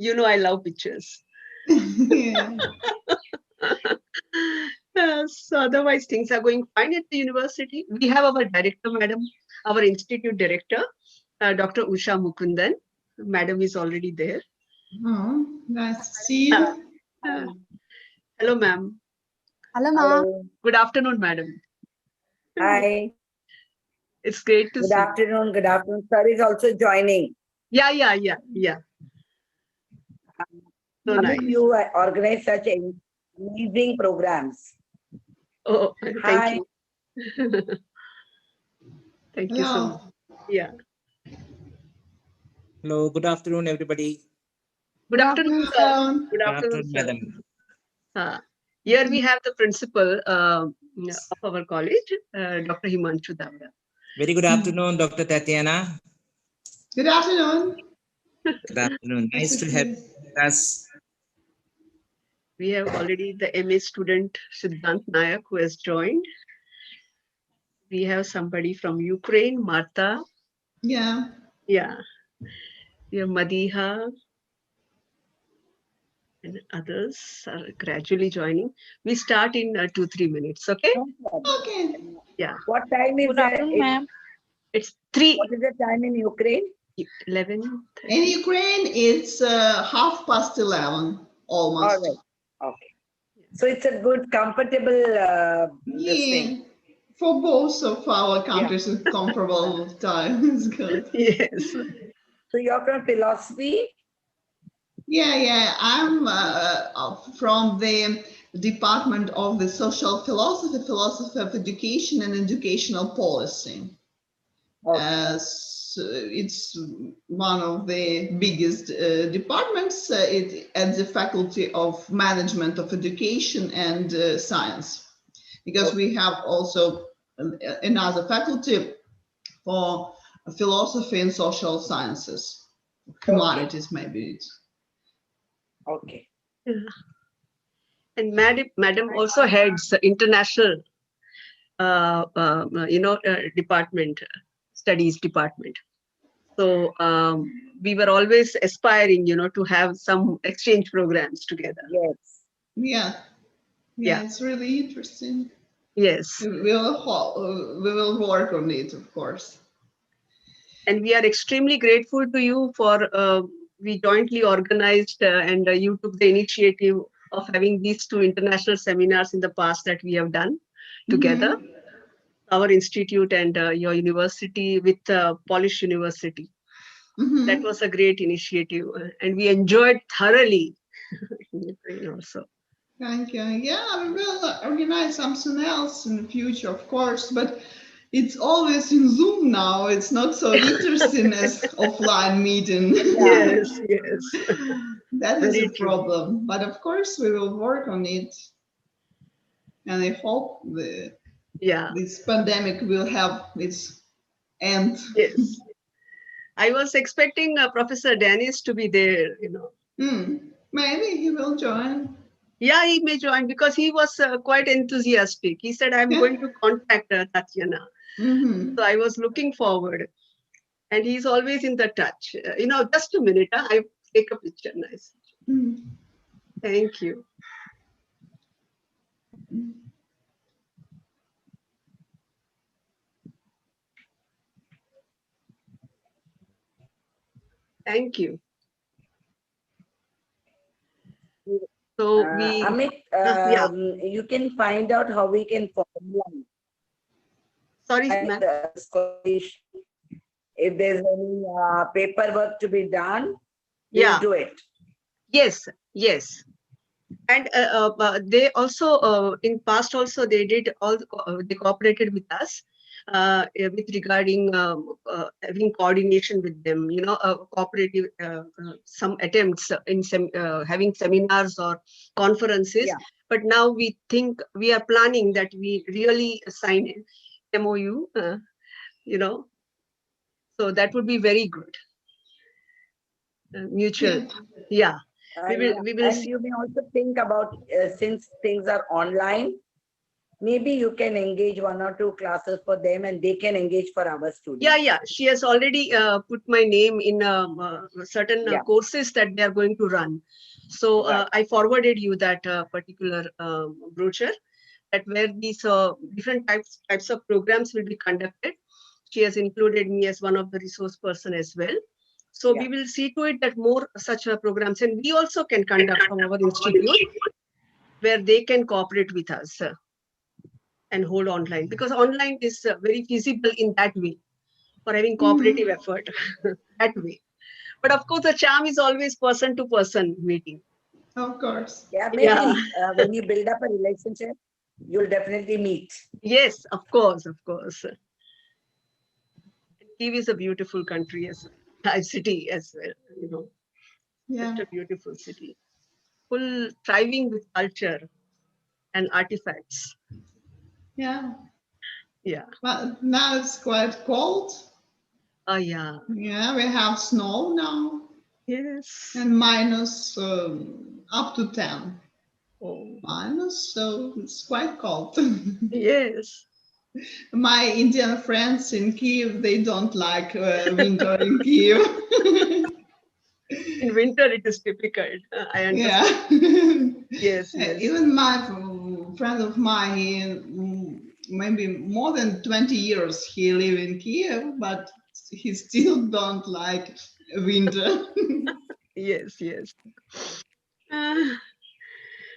You know, I love pictures. Yeah. So otherwise, things are going fine at the university. We have our director, madam, our institute director, Dr. Usha Mukundan. Madam is already there. Oh, nice to see you. Uh, hello, ma'am. Hello, ma. Hello. Good afternoon, madam. Hi. It's great to Good see you. afternoon. Good afternoon. Sir is also joining. Yeah. So Amit, nice. you organize such amazing programs. Oh, thank Hi. you. Thank you so much. Yeah. Hello, good afternoon, everybody. Good afternoon, sir. Good Good afternoon, afternoon, sir. madam. Here we have the principal of our college, Dr. Himanshu Davda. Very good afternoon, Dr. Tatiana. Good afternoon. Good afternoon. Nice to have us. We have already the MA student Siddhant Nayak who has joined. We have somebody from Ukraine, Martha. Yeah. Yeah. We have Madiha. And others are gradually joining. We start in 2-3 minutes, okay? No problem. Okay. Yeah. What time is Good that? afternoon, ma'am. It's 3, What is the time in Ukraine? 11. In Ukraine, it's 11:30, almost. All right. Okay. So it's a good, comfortable this Yeah. thing. For both of our countries, it's comparable time. It's good. Yes. So you're from philosophy? Yeah. I'm from the Department of the Social Philosophy, Philosophy of Education and Educational Policy. Okay. So it's one of the biggest departments at the Faculty of Management of Education and Science, because we have also another faculty for philosophy and social sciences, humanities maybe. Okay. And madam also heads the international, department, studies department. So we were always aspiring, to have some exchange programs together. Yes. Yeah, it's really interesting. Yes. We will work on it, of course. And we are extremely grateful to you for we jointly organized and you took the initiative of having these 2 international seminars in the past that we have done together. Our institute and your university with Polish University. That was a great initiative and we enjoyed thoroughly. Also. Thank you. Yeah, we will organize something else in the future, of course, but it's always in Zoom now. It's not so interesting as offline meeting. Yes. That is Very a true. problem. But of course, we will work on it. And I hope this pandemic will have its end. Yes. I was expecting Professor Dennis to be there, Maybe he will join. Yeah, he may join because he was quite enthusiastic. He said, I'm going to contact Tatiana. So I was looking forward. And he's always in the touch. Just a minute. I take a picture. Nice. Thank you. Thank you. So Amit, you can find out how we can formalize. Sorry, ma'am. If there's any paperwork to be done, we'll do it. Yes. And they also, in past also, they did they cooperated with us with regarding having coordination with them, cooperative, some attempts in having seminars or conferences. Yeah. But now we think we are planning that we really sign an MOU, so that would be very good. Mutual. Yeah. We will And you may also think about, since things are online, maybe you can engage 1 or 2 classes for them and they can engage for our students. Yeah. She has already put my name in certain Yeah. courses that they are going to run. So Right. I forwarded you that particular brochure, that where these different types of programs will be conducted. She has included me as one of the resource person as well. So Yeah. we will see to it that more such programs, and we also can conduct from our institute where they can cooperate with us and hold online, because online is very feasible in that way for having cooperative effort that way. But of course, the charm is always person to person meeting. Of course. Yeah, Yeah. maybe when you build up a relationship, you'll definitely meet. Yes, of course. Kiev is a beautiful country as well, a city as well, Yeah. such a beautiful city, full thriving with culture and artifacts. Yeah. Yeah. But now it's quite cold. Yeah. Yeah, we have snow now Yes. and minus up to 10 Oh, minus, so it's quite cold. yes. My Indian friends in Kiev, they don't like winter in Kiev. In winter, it is difficult. I understand. Yeah. Yes. Even my friend of mine, maybe more than 20 years he live in Kiev, but he still don't like winter. Yes. Uh,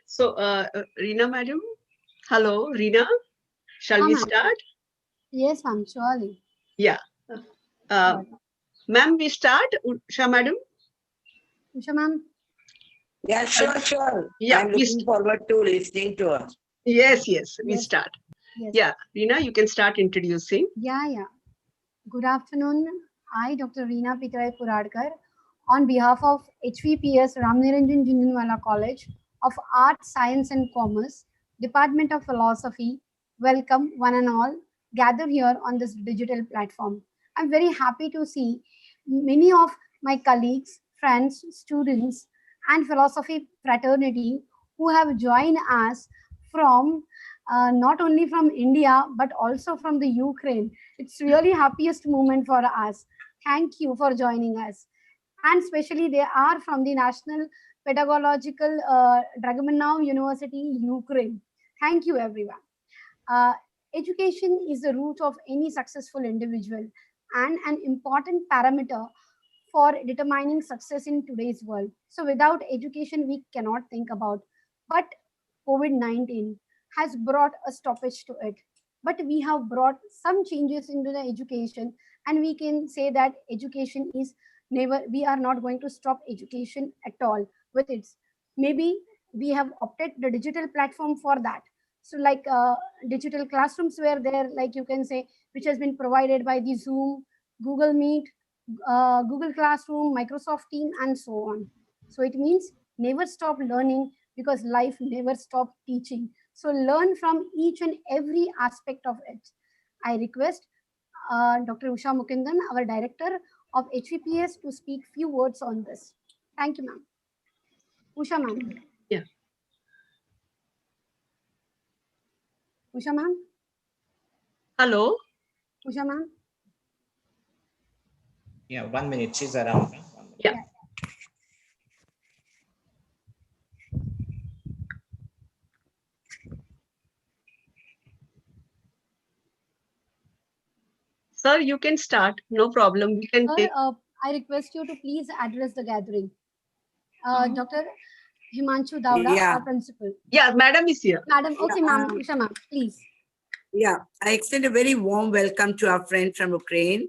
so, Reena, madam. Hello, Reena. Shall we Ma'am. start? Yes, ma'am, surely. Yeah. Sure. Ma'am, we start. Usha, madam. Usha, ma'am. Yeah, sure. Yeah, I'm looking forward to listening to her. Yes, we Yes. start. Yes. Yeah, Reena, you can start introducing. Yeah. Good afternoon. I, Dr. Reena Pitrai Puradkar, on behalf of HVPS Ramniranjan Jhunjhunwala College of Arts, Science and Commerce, Department of Philosophy, welcome one and all gather here on this digital platform. I'm very happy to see many of my colleagues, friends, students, and philosophy fraternity who have joined us from not only from India but also from the Ukraine. It's really happiest moment for us. Thank you for joining us. And especially they are from the National Pedagogical Dragomanov University, Ukraine. Thank you, everyone. Uh, Education is the root of any successful individual and an important parameter for determining success in today's world. So without education, we cannot think about. But COVID-19 has brought a stoppage to it. But we have brought some changes into the education, and we can say that education is never, we are not going to stop education at all with it. Maybe we have opted the digital platform for that. So like digital classrooms were there, like you can say, which has been provided by the Zoom, Google Meet, Google Classroom, Microsoft Team, and so on. So it means never stop learning, because life never stop teaching. So learn from each and every aspect of it. I request Dr. Usha Mukundan, our director of HVPS, to speak few words on this. Thank you, ma'am. Usha ma'am. Yeah. Usha ma'am. Hello. Usha ma'am. Yeah, 1 minute. She's around. Yeah. Sir, you can start. No problem. We can Sir, take. I request you to please address the gathering. Dr. Himanshu Davda, Yeah. our principal. Yeah, madam is here. Madam, okay, ma'am. Usha ma'am, please. Yeah, I extend a very warm welcome to our friend from Ukraine,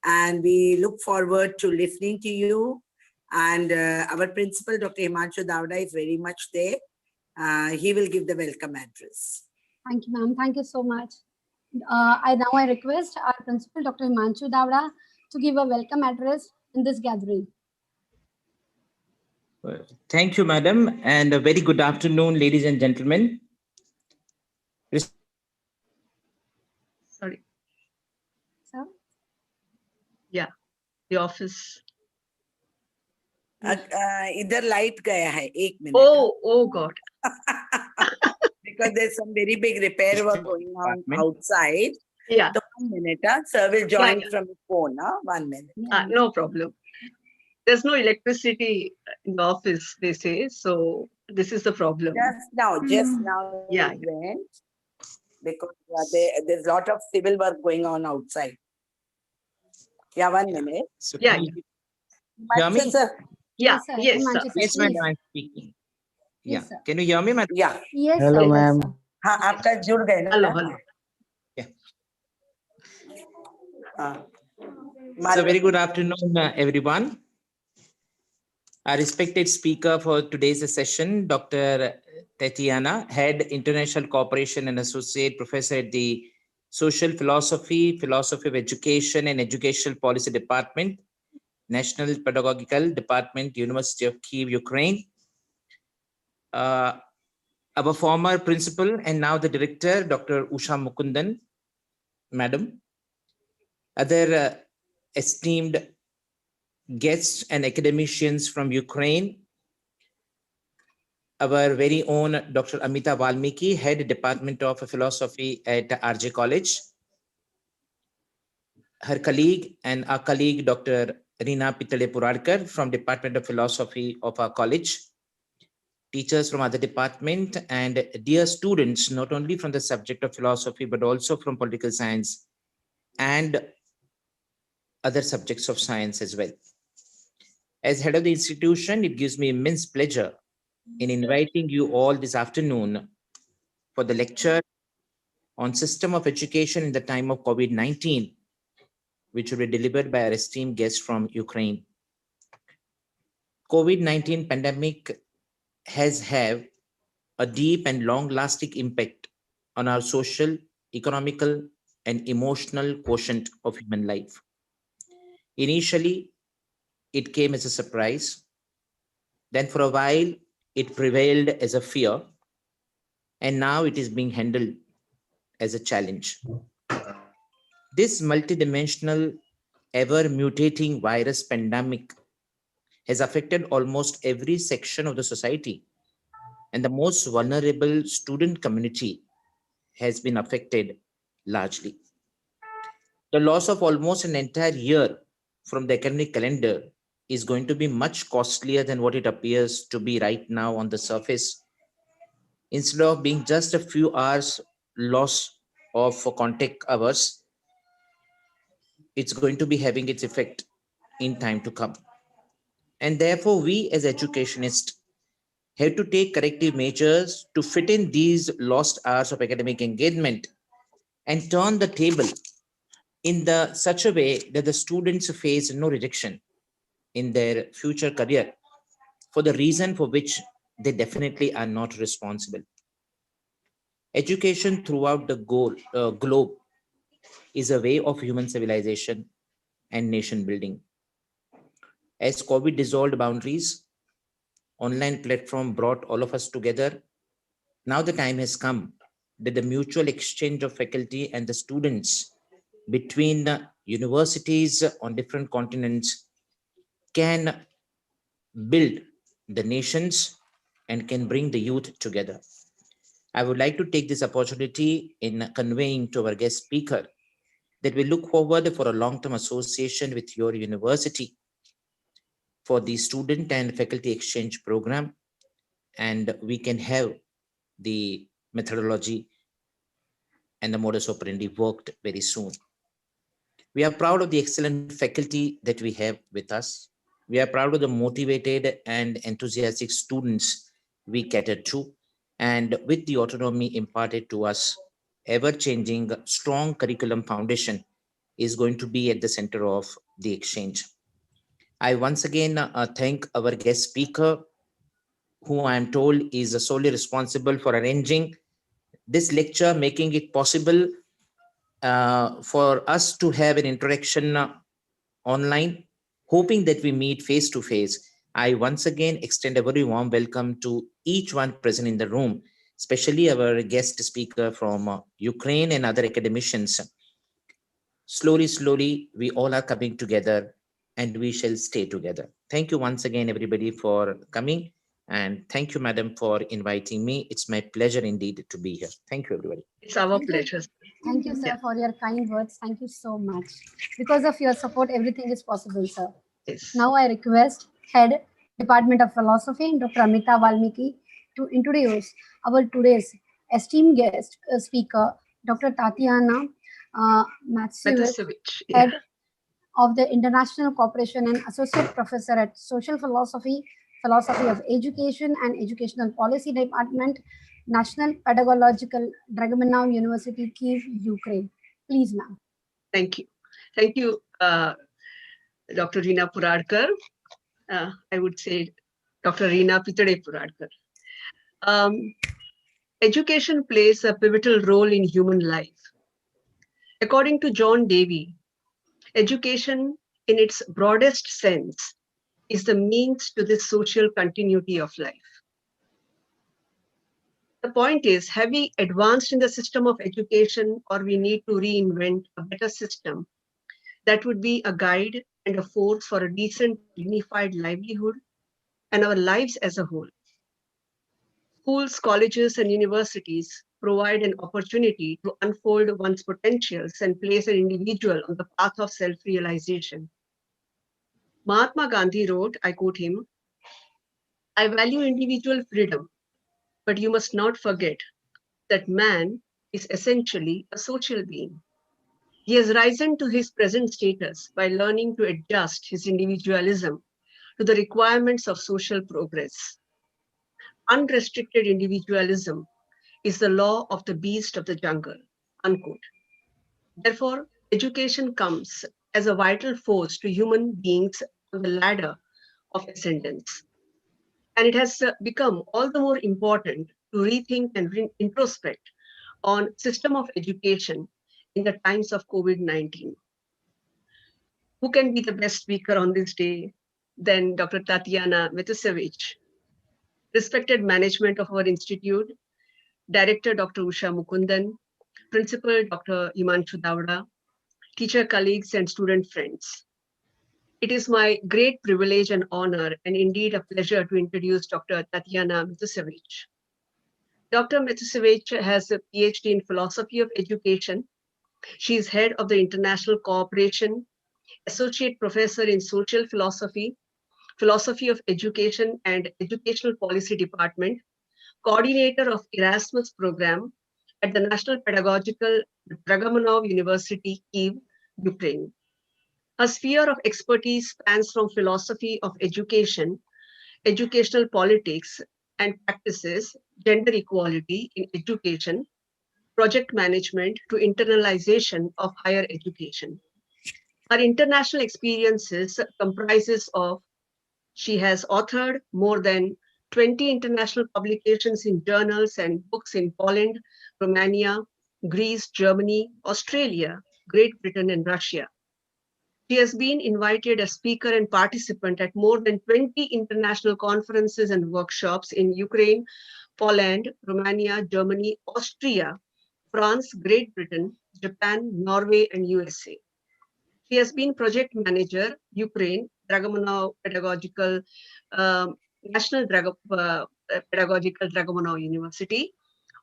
and we look forward to listening to you. And our principal, Dr. Himanshu Davda, is very much there. He will give the welcome address. Thank you, ma'am. Thank you so much. I request our principal, Dr. Himanshu Davda, to give a welcome address in this gathering. Thank you, madam, and a very good afternoon, ladies and gentlemen. Sorry. Sir? Yeah, the office. इधर light गया है 1 minute. Oh God. because there's some very big repair work going on outside. Yeah, So 1 minute, sir will join from his phone. 1 minute. no problem. There's no electricity in the office, they say. So this is the problem. Just now Yeah, it went because there's a lot of civil work going on outside. Yeah, 1 minute. So Yeah. can you hear me? Sir. Yeah, sir. yes, sir. Himanshu sir, Yes, please. madam, I'm speaking. Yeah. Yes, sir. Can you hear me, madam? Yeah. Yes, Hello, sir. ma'am. Yes, sir. हाँ आपका जुड़ गए ना Hello, hello. हाँ So very good afternoon, everyone. Our respected speaker for today's session, Dr. TETIANA, Head International Cooperation and Associate Professor at the Social Philosophy, Philosophy of Education and Educational Policy Department, National Pedagogical Department, University of Kyiv, Ukraine. Our former principal and now the director, Dr. Usha Mukundan, Madam. Other esteemed guests and academicians from Ukraine, our very own Dr. Amita Valmiki, Head Department of Philosophy at RJ College, her colleague and our colleague, Dr. Reena Pitale Puradkar from Department of Philosophy of our college, teachers from other department, and dear students, not only from the subject of philosophy, but also from political science and other subjects of science as well. As head of the institution, it gives me immense pleasure in inviting you all this afternoon for the lecture on system of education in the time of COVID-19, which will be delivered by our esteemed guest from Ukraine. COVID-19 pandemic has had a deep and long-lasting impact on our social, economical, and emotional quotient of human life. Initially, it came as a surprise. Then for a while, it prevailed as a fear. And now it is being handled as a challenge. This multidimensional, ever mutating virus pandemic has affected almost every section of the society, and the most vulnerable student community has been affected largely. The loss of almost an entire year from the academic calendar is going to be much costlier than what it appears to be right now on the surface. Instead of being just a few hours loss of contact hours, it's going to be having its effect in time to come. And therefore, we as educationists have to take corrective measures to fit in these lost hours of academic engagement and turn the table in such a way that the students face no rejection in their future career for the reason for which they definitely are not responsible. Education throughout the globe is a way of human civilization and nation building. As COVID dissolved boundaries, online platform brought all of us together. Now the time has come that the mutual exchange of faculty and the students between the universities on different continents can build the nations and can bring the youth together. I would like to take this opportunity in conveying to our guest speaker that we look forward for a long-term association with your university for the student and faculty exchange program, and we can have the methodology and the modus operandi worked very soon. We are proud of the excellent faculty that we have with us. We are proud of the motivated and enthusiastic students we cater to, and with the autonomy imparted to us, ever-changing strong curriculum foundation is going to be at the center of the exchange. I once again thank our guest speaker, who I am told is solely responsible for arranging this lecture, making it possible for us to have an interaction online, hoping that we meet face to face. I once again extend a very warm welcome to each one present in the room, especially our guest speaker from Ukraine and other academicians. Slowly, we all are coming together and we shall stay together. Thank you once again, everybody, for coming. And thank you, madam, for inviting me. It's my pleasure indeed to be here. Thank you, everybody. It's our Thank you. pleasure. Thank you, sir, Yeah. for your kind words. Thank you so much. Because of your support, everything is possible, sir. Yes. Now I request Head, Department of Philosophy, Dr. Amita Valmiki, to introduce our today's esteemed guest speaker, Dr. Tatiana Matsevich, MATUSEVYCH. Yeah. Head of the International Cooperation and Associate Professor at Social Philosophy, Philosophy of Education and Educational Policy Department, National Pedagogical Dragomanov University, Kyiv, Ukraine. Please, ma'am. Thank you. Thank you, Dr. Reena Puradkar. I would say Dr. Reena Pitade Puradkar. Education plays a pivotal role in human life. According to John Davy, education in its broadest sense is the means to the social continuity of life. The point is, have we advanced in the system of education, or we need to reinvent a better system that would be a guide and a force for a decent, dignified livelihood and our lives as a whole? Schools, colleges, and universities provide an opportunity to unfold one's potentials and place an individual on the path of self-realization. Mahatma Gandhi wrote, I quote him, "I value individual freedom, but you must not forget that man is essentially a social being. He has risen to his present status by learning to adjust his individualism to the requirements of social progress. Unrestricted individualism is the law of the beast of the jungle," unquote. Therefore, education comes as a vital force to human beings on the ladder of ascendance. And it has become all the more important to rethink and introspect on system of education in the times of COVID-19. Who can be the best speaker on this day than Dr. Tatiana Matusevych, respected management of our institute, Director Dr. Usha Mukundan, Principal Dr. Himanshu Davda, teacher colleagues and student friends. It is my great privilege and honor, and indeed a pleasure, to introduce Dr. Tatiana Matusevych. Dr. Matusevych has a PhD in philosophy of education. She is head of the International Cooperation, associate professor in social philosophy, philosophy of education and educational policy department, coordinator of Erasmus program at the National Pedagogical Dragomanov University, Kyiv, Ukraine. Her sphere of expertise spans from philosophy of education, educational politics and practices, gender equality in education, project management to internalization of higher education. Her international experiences comprises of, she has authored more than 20 international publications in journals and books in Poland, Romania, Greece, Germany, Australia, Great Britain, and Russia. She has been invited as speaker and participant at more than 20 international conferences and workshops in Ukraine, Poland, Romania, Germany, Austria, France, Great Britain, Japan, Norway, and USA. She has been project manager, Ukraine, Dragomanov Pedagogical, National Pedagogical Dragomanov University,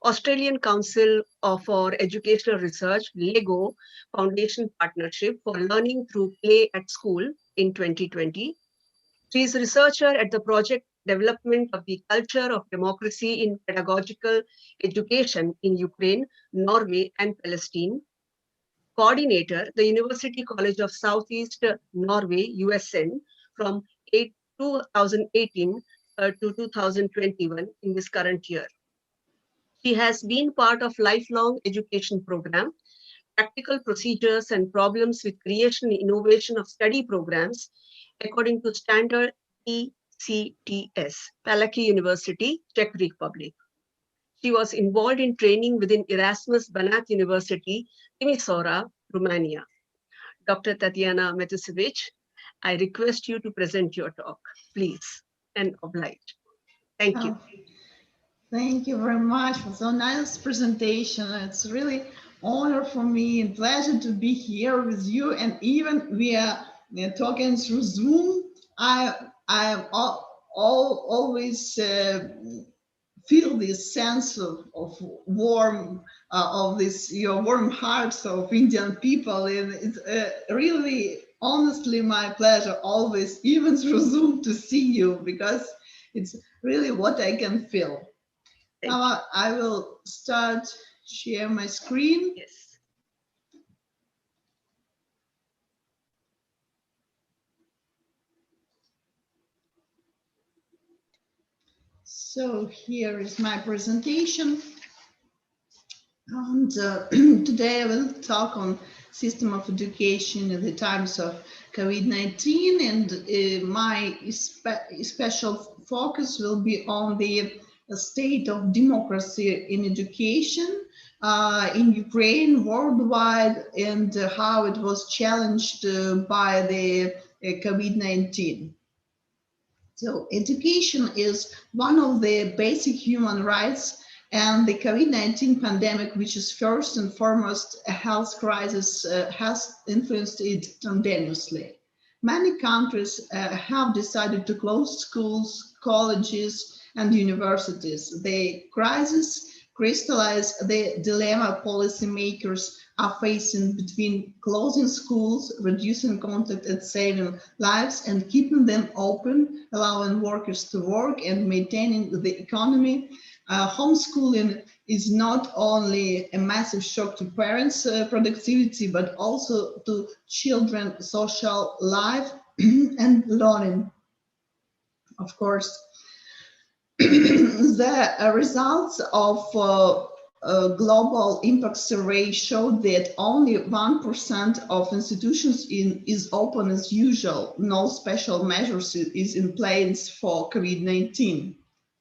Australian Council for Educational Research, LEGO Foundation Partnership for Learning Through Play at School in 2020. She is a researcher at the project Development of the Culture of Democracy in Pedagogical Education in Ukraine, Norway, and Palestine. Coordinator, the University College of Southeast Norway, USN, from 2018 to 2021 in this current year. She has been part of lifelong education program, practical procedures and problems with creation and innovation of study programs according to standard ECTS, Palacky University, Czech Republic. She was involved in training within Erasmus Banat University, Timisoara, Romania. Dr. Tatiana Matusevych, I request you to present your talk, please, and oblige. Thank you. Thank you very much for so nice presentation. It's really honor for me and pleasure to be here with you. And even we are talking through Zoom. I am always feel this sense of warm, of this your warm hearts of Indian people, and it's really honestly my pleasure always, even through Zoom, to see you, because it's really what I can feel. Now I will start share my screen. Yes. So here is my presentation. And today I will talk on system of education in the times of COVID-19, and my special focus will be on the state of democracy in education in Ukraine, worldwide, and how it was challenged by the COVID-19. So education is one of the basic human rights, and the COVID-19 pandemic, which is first and foremost a health crisis, has influenced it tremendously. Many countries have decided to close schools, colleges, and universities. The crisis crystallized the dilemma policymakers are facing between closing schools, reducing contact and saving lives, and keeping them open, allowing workers to work and maintaining the economy. Homeschooling is not only a massive shock to parents' productivity, but also to children's social life and learning. Of course, the results of global impact survey showed that only 1% of institutions is open as usual. No special measures is in place for COVID-19.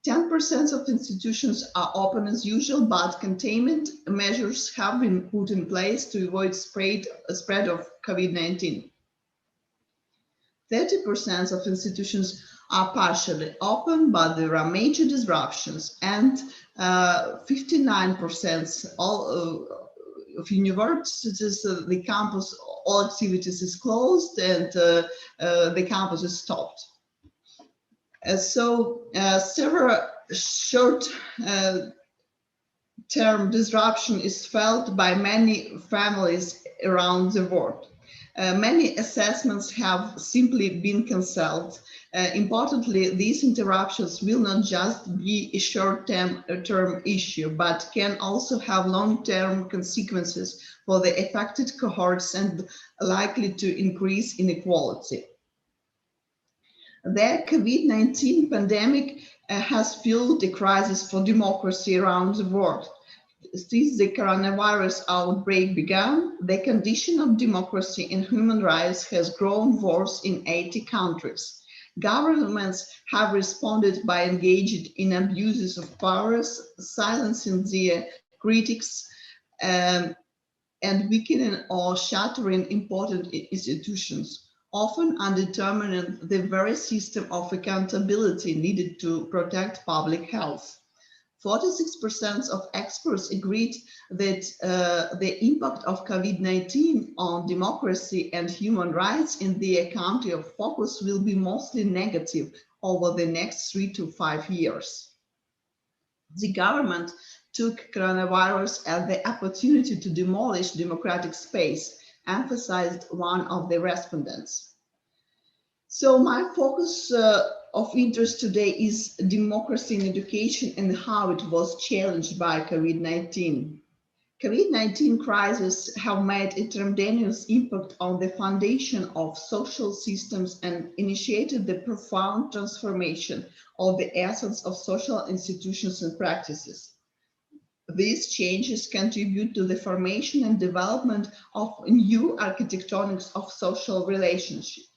10% of institutions are open as usual, but containment measures have been put in place to avoid spread of COVID-19. 30% of institutions are partially open, but there are major disruptions, and 59% of universities, the campus, all activities is closed, and the campus is stopped. Several short-term disruption is felt by many families around the world. Many assessments have simply been cancelled. Importantly, these interruptions will not just be a short-term issue, but can also have long-term consequences for the affected cohorts and likely to increase inequality. The COVID-19 pandemic has fueled a crisis for democracy around the world. Since the coronavirus outbreak began, the condition of democracy and human rights has grown worse in 80 countries. Governments have responded by engaging in abuses of powers, silencing their critics, and weakening or shattering important institutions, often undermining the very system of accountability needed to protect public health. 46% of experts agreed that the impact of COVID-19 on democracy and human rights in their country of focus will be mostly negative over the next 3 to 5 years. The government took coronavirus as the opportunity to demolish democratic space, emphasized one of the respondents. So my focus of interest today is democracy in education and how it was challenged by COVID-19. COVID-19 crisis have made a tremendous impact on the foundation of social systems and initiated the profound transformation of the essence of social institutions and practices. These changes contribute to the formation and development of new architectonics of social relationships,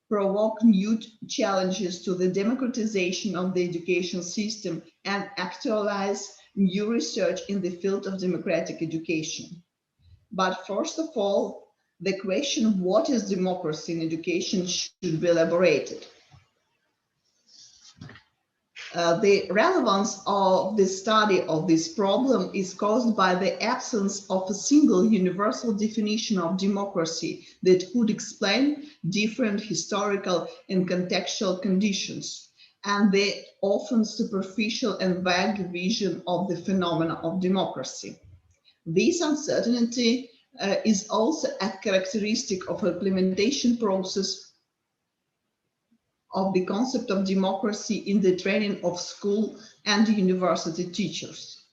provoke new challenges to the democratization of the education system, and actualize new research in the field of democratic education. But first of all, the question of what is democracy in education should be elaborated. The relevance of the study of this problem is caused by the absence of a single universal definition of democracy that could explain different historical and contextual conditions. and the often superficial and vague vision of the phenomena of democracy. This uncertainty is also a characteristic of implementation process of the concept of democracy in the training of school and university teachers.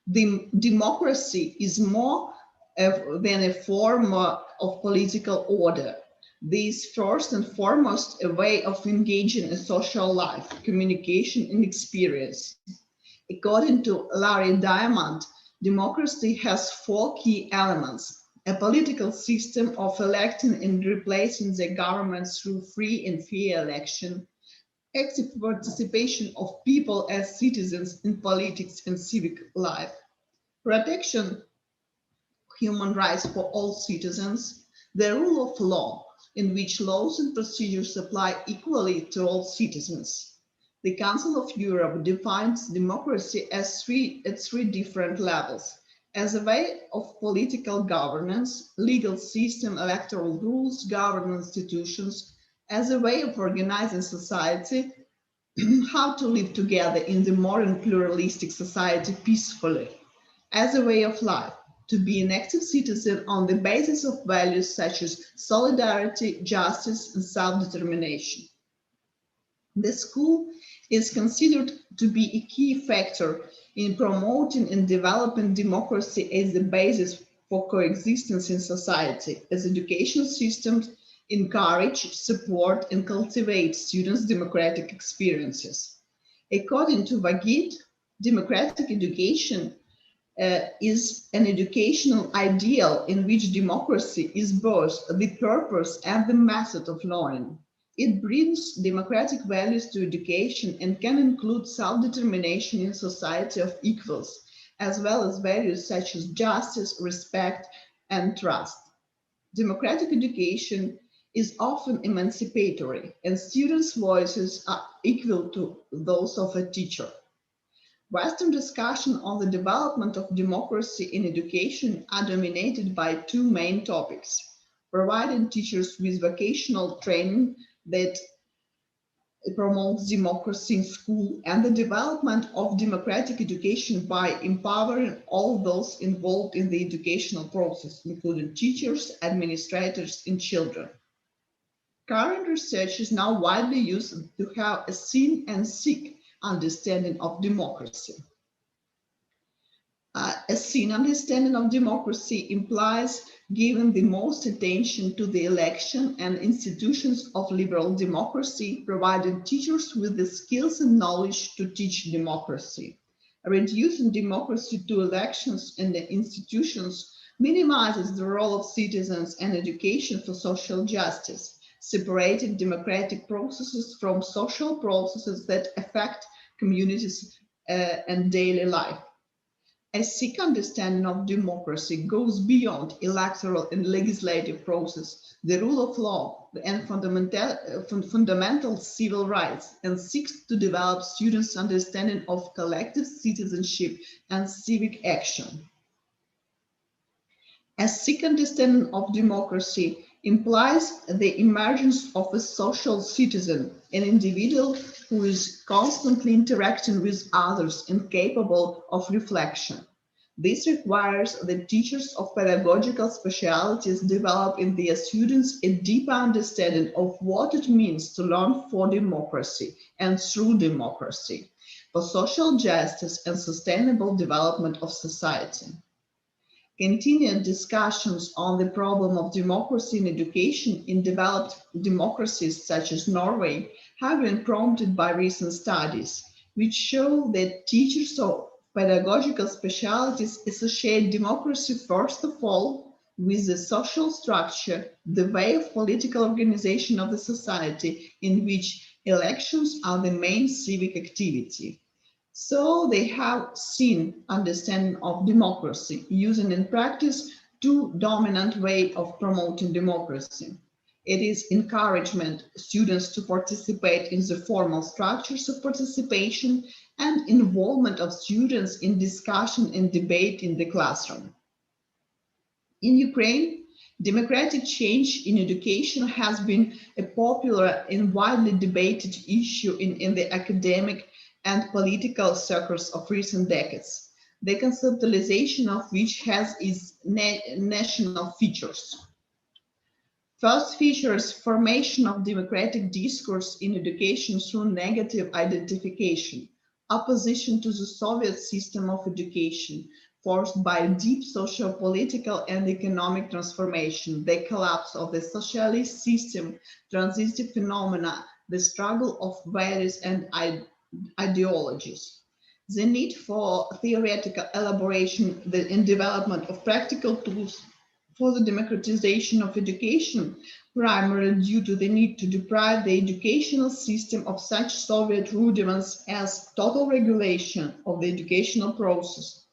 The democracy is more than a form of political order. This is first and foremost a way of engaging in social life, communication, and experience. According to Larry Diamond, democracy has four key elements: a political system of electing and replacing the government through free and fair election, active participation of people as citizens in politics and civic life, protection human rights for all citizens, the rule of law, in which laws and procedures apply equally to all citizens. The Council of Europe defines democracy as at three different levels: as a way of political governance, legal system, electoral rules, governance institutions, as a way of organizing society, how to live together in the modern pluralistic society peacefully, as a way of life, to be an active citizen on the basis of values such as solidarity, justice, and self-determination. The school is considered to be a key factor in promoting and developing democracy as the basis for coexistence in society, as education systems encourage, support, and cultivate students' democratic experiences. According to Vagit, democratic education is an educational ideal in which democracy is both the purpose and the method of learning. It brings democratic values to education and can include self-determination in society of equals, as well as values such as justice, respect, and trust. Democratic education is often emancipatory, and students' voices are equal to those of a teacher. Western discussion on the development of democracy in education are dominated by two main topics: providing teachers with vocational training that promotes democracy in school, and the development of democratic education by empowering all those involved in the educational process, including teachers, administrators, and children. Current research is now widely used to have a seen and seek understanding of democracy. A seen understanding of democracy implies giving the most attention to the election and institutions of liberal democracy, providing teachers with the skills and knowledge to teach democracy. Reducing democracy to elections and the institutions minimizes the role of citizens and education for social justice, separating democratic processes from social processes that affect communities and daily life. A sick understanding of democracy goes beyond electoral and legislative process, the rule of law, and fundamental civil rights, and seeks to develop students' understanding of collective citizenship and civic action. A sick understanding of democracy implies the emergence of a social citizen, an individual who is constantly interacting with others and capable of reflection. This requires that teachers of pedagogical specialties develop in their students a deeper understanding of what it means to learn for democracy and through democracy, for social justice and sustainable development of society. Continued discussions on the problem of democracy in education in developed democracies such as Norway have been prompted by recent studies, which show that teachers of pedagogical specialties associate democracy first of all with the social structure, the way of political organization of the society in which elections are the main civic activity. So they have seen understanding of democracy, using in practice two dominant ways of promoting democracy. It is encouragement students to participate in the formal structures of participation and involvement of students in discussion and debate in the classroom. In Ukraine, Democratic change in education has been a popular and widely debated issue in the academic and political circles of recent decades, the conceptualization of which has its national features. First features formation of democratic discourse in education through negative identification, opposition to the Soviet system of education, forced by deep social, political, and economic transformation, the collapse of the socialist system, transitive phenomena, the struggle of values and ideologies. The need for theoretical elaboration and development of practical tools for the democratization of education, primarily due to the need to deprive the educational system of such Soviet rudiments as total regulation of the educational process,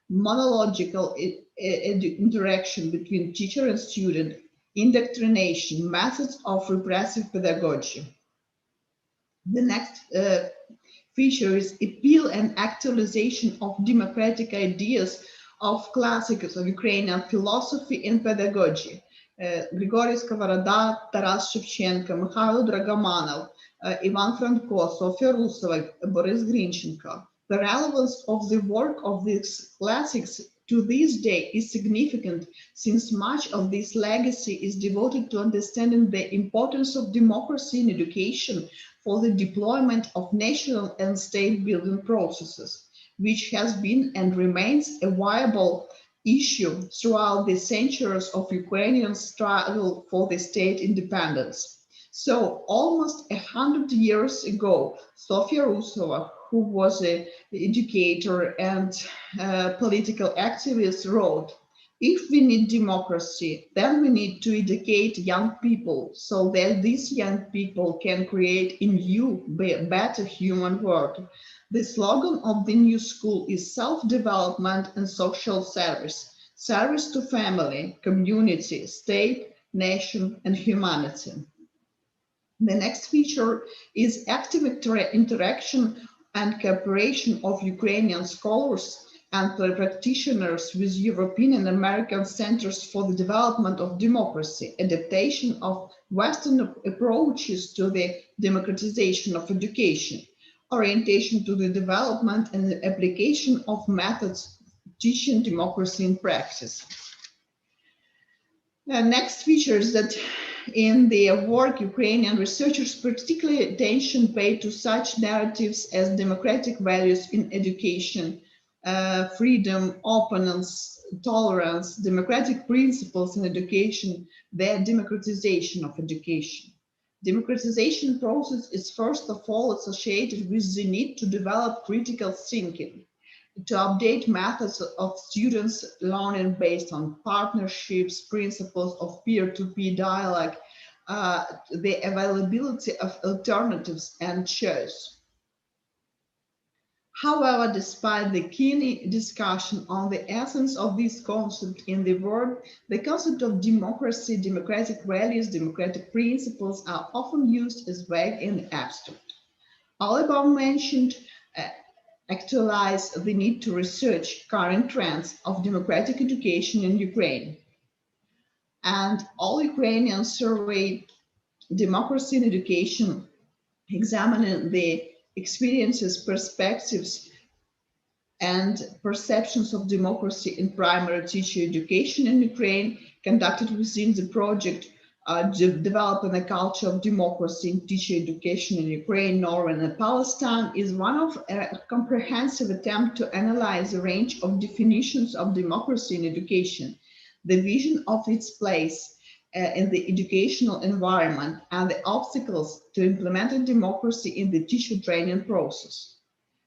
monological interaction between teacher and student, indoctrination, methods of repressive pedagogy. The next feature is appeal and actualization of democratic ideas of classics of Ukrainian philosophy and pedagogy. Grigory Skovoroda, Taras Shevchenko, Mikhail Dragomanov, Ivan Franko, Sofia Rusova, Boris Grinchenko. The relevance of the work of these classics to this day is significant, since much of this legacy is devoted to understanding the importance of democracy in education for the deployment of national and state building processes, which has been and remains a viable issue throughout the centuries of Ukrainian struggle for the state independence. So almost 100 years ago, Sofia Rusova, who was an educator and political activist, wrote, "If we need democracy, then we need to educate young people so that these young people can create a new, better human world." The slogan of the new school is self-development and social service, service to family, community, state, nation, and humanity. The next feature is active interaction and cooperation of Ukrainian scholars and practitioners with European and American Centers for the Development of Democracy, adaptation of Western approaches to the democratization of education, orientation to the development and the application of methods teaching democracy in practice. Next feature is that in their work, Ukrainian researchers particularly attention paid to such narratives as democratic values in education, freedom, openness, tolerance, democratic principles in education, their democratization of education. Democratization process is first of all associated with the need to develop critical thinking, to update methods of students learning based on partnerships, principles of peer-to-peer dialogue, the availability of alternatives and choice. However, despite the keen discussion on the essence of this concept in the world, the concept of democracy, democratic values, democratic principles are often used as vague and abstract. All above mentioned actualize the need to research current trends of democratic education in Ukraine. And all Ukrainians surveyed democracy in education, examining the experiences, perspectives, and perceptions of democracy in primary teacher education in Ukraine, conducted within the project developing a culture of democracy in teacher education in Ukraine, Norway, and Palestine, is one of a comprehensive attempt to analyze a range of definitions of democracy in education, the vision of its place in the educational environment, and the obstacles to implementing democracy in the teacher training process.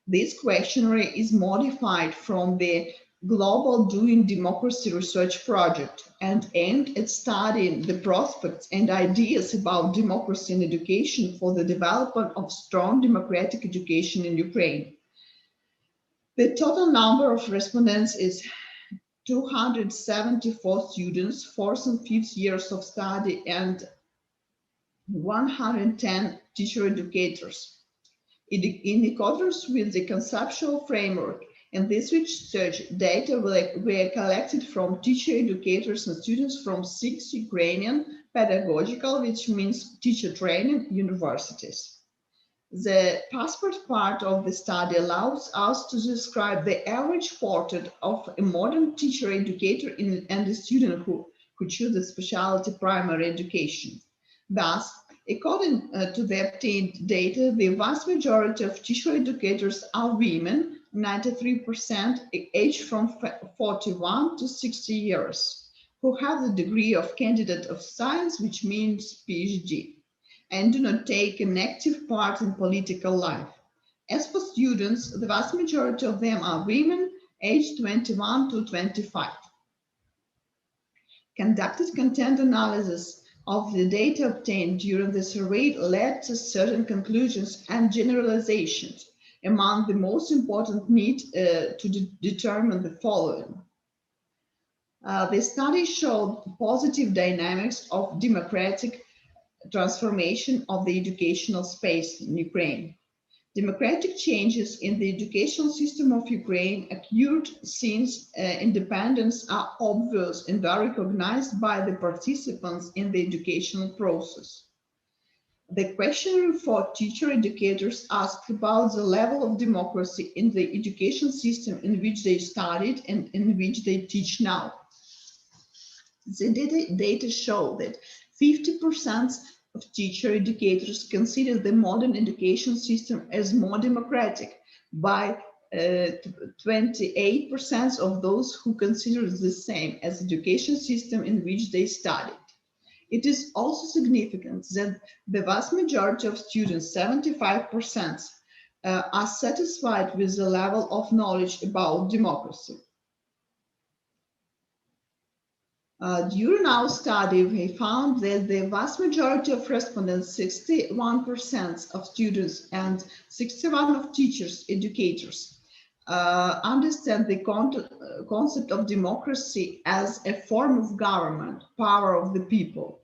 This questionnaire is modified from the Global Doing Democracy Research Project and aimed at studying the prospects and ideas about democracy in education for the development of strong democratic education in Ukraine. The total number of respondents is 274 students, 4th and 5th years of study, and 110 teacher educators. In accordance with the conceptual framework In this research, data were collected from teacher educators and students from 6 Ukrainian pedagogical, which means teacher training universities. The passport part of the study allows us to describe the average portrait of a modern teacher educator and a student who choose a specialty primary education. Thus, according to the obtained data, the vast majority of teacher educators are women, 93%, aged from 41 to 60 years, who have the degree of candidate of science, which means PhD, and do not take an active part in political life. As for students, the vast majority of them are women, aged 21 to 25. Conducted content analysis of the data obtained during the survey led to certain conclusions and generalizations. Among the most important need to determine the following. The study showed positive dynamics of democratic transformation of the educational space in Ukraine. Democratic changes in the educational system of Ukraine occurred since independence are obvious and are recognized by the participants in the educational process. The questionnaire for teacher educators asked about the level of democracy in the education system in which they studied and in which they teach now. The data show that 50% of teacher educators consider the modern education system as more democratic, by 28% of those who consider the same as education system in which they studied. It is also significant that the vast majority of students, 75%, are satisfied with the level of knowledge about democracy. During our study, we found that the vast majority of respondents, 61% of students and 61% of teachers, educators, understand the concept of democracy as a form of government, power of the people.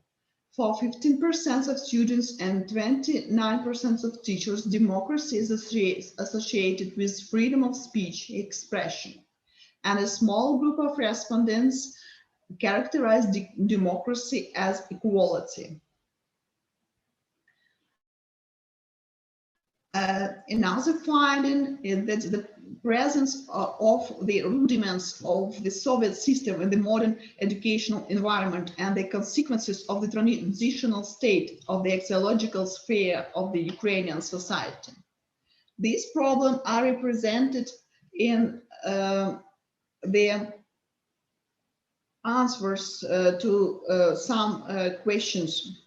For 15% of students and 29% of teachers, democracy is associated with freedom of speech, expression. And a small group of respondents characterize democracy as equality. Another finding is that the presence of the rudiments of the Soviet system in the modern educational environment and the consequences of the transitional state of the axiological sphere of the Ukrainian society. These problems are represented in the answers to some questions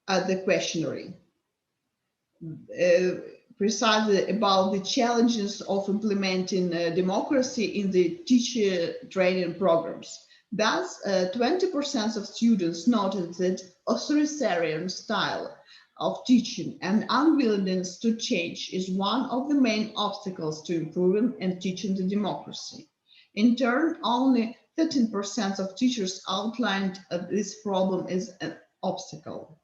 at the questionnaire. Precisely about the challenges of implementing democracy in the teacher training programs. Thus, 20% of students noted that authoritarian style of teaching and unwillingness to change is one of the main obstacles to improving and teaching the democracy. In turn, only 13% of teachers outlined this problem as an obstacle.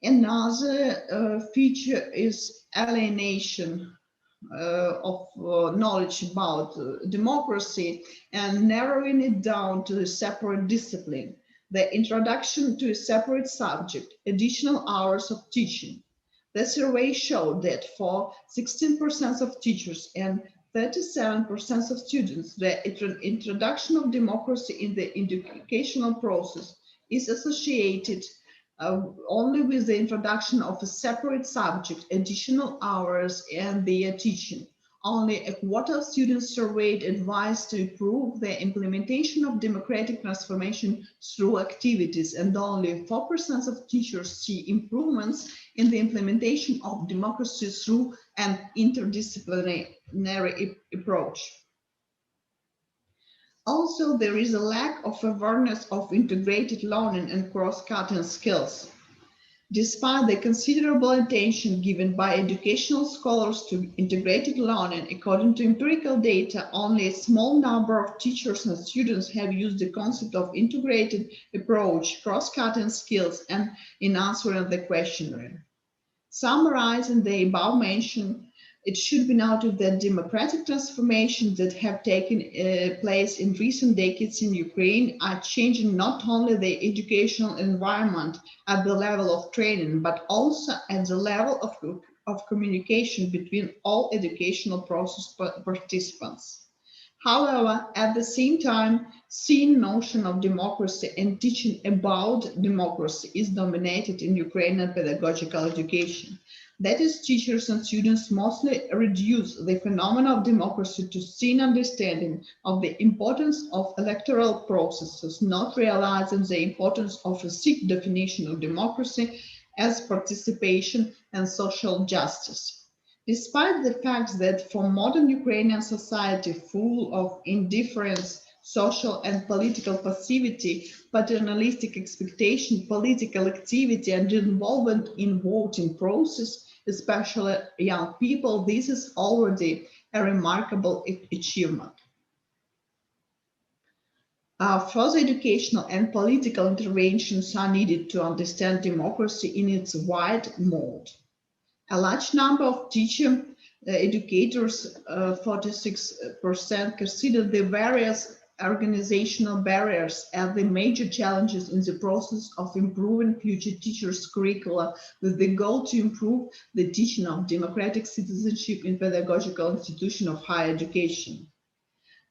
Another feature is alienation of knowledge about democracy and narrowing it down to a separate discipline. The introduction to a separate subject, additional hours of teaching. The survey showed that for 16% of teachers and 37% of students, the introduction of democracy in the educational process is associated only with the introduction of a separate subject, additional hours, and their teaching. Only a quarter of students surveyed advised to improve the implementation of democratic transformation through activities, and only 4% of teachers see improvements in the implementation of democracy through an interdisciplinary approach. Also, there is a lack of awareness of integrated learning and cross-cutting skills. Despite the considerable attention given by educational scholars to integrated learning, according to empirical data, only a small number of teachers and students have used the concept of integrated approach, cross-cutting skills, and in answering the questionnaire. Summarizing the above mentioned, It should be noted that democratic transformations that have taken place in recent decades in Ukraine are changing not only the educational environment at the level of training, but also at the level of communication between all educational process participants. However, at the same time, seeing notion of democracy and teaching about democracy is dominated in Ukrainian pedagogical education. That is, teachers and students mostly reduce the phenomenon of democracy to thin understanding of the importance of electoral processes, not realizing the importance of a strict definition of democracy as participation and social justice. Despite the fact that for modern Ukrainian society full of indifference, social and political passivity, paternalistic expectation, political activity, and involvement in voting process, especially young people, this is already a remarkable achievement. Further educational and political interventions are needed to understand democracy in its wide mold. A large number of teacher educators, 46%, consider the various organizational barriers as the major challenges in the process of improving future teachers' curricula with the goal to improve the teaching of democratic citizenship in pedagogical institutions of higher education.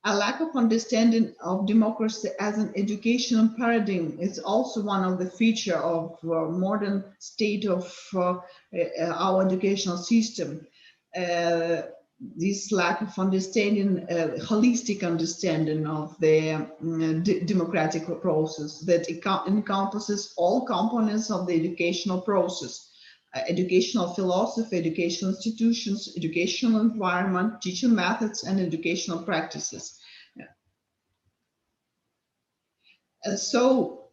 A lack of understanding of democracy as an educational paradigm is also one of the features of modern state of our educational system. This lack of understanding, holistic understanding of the democratic process that encompasses all components of the educational process. Educational philosophy, educational institutions, educational environment, teaching methods, and educational practices. So,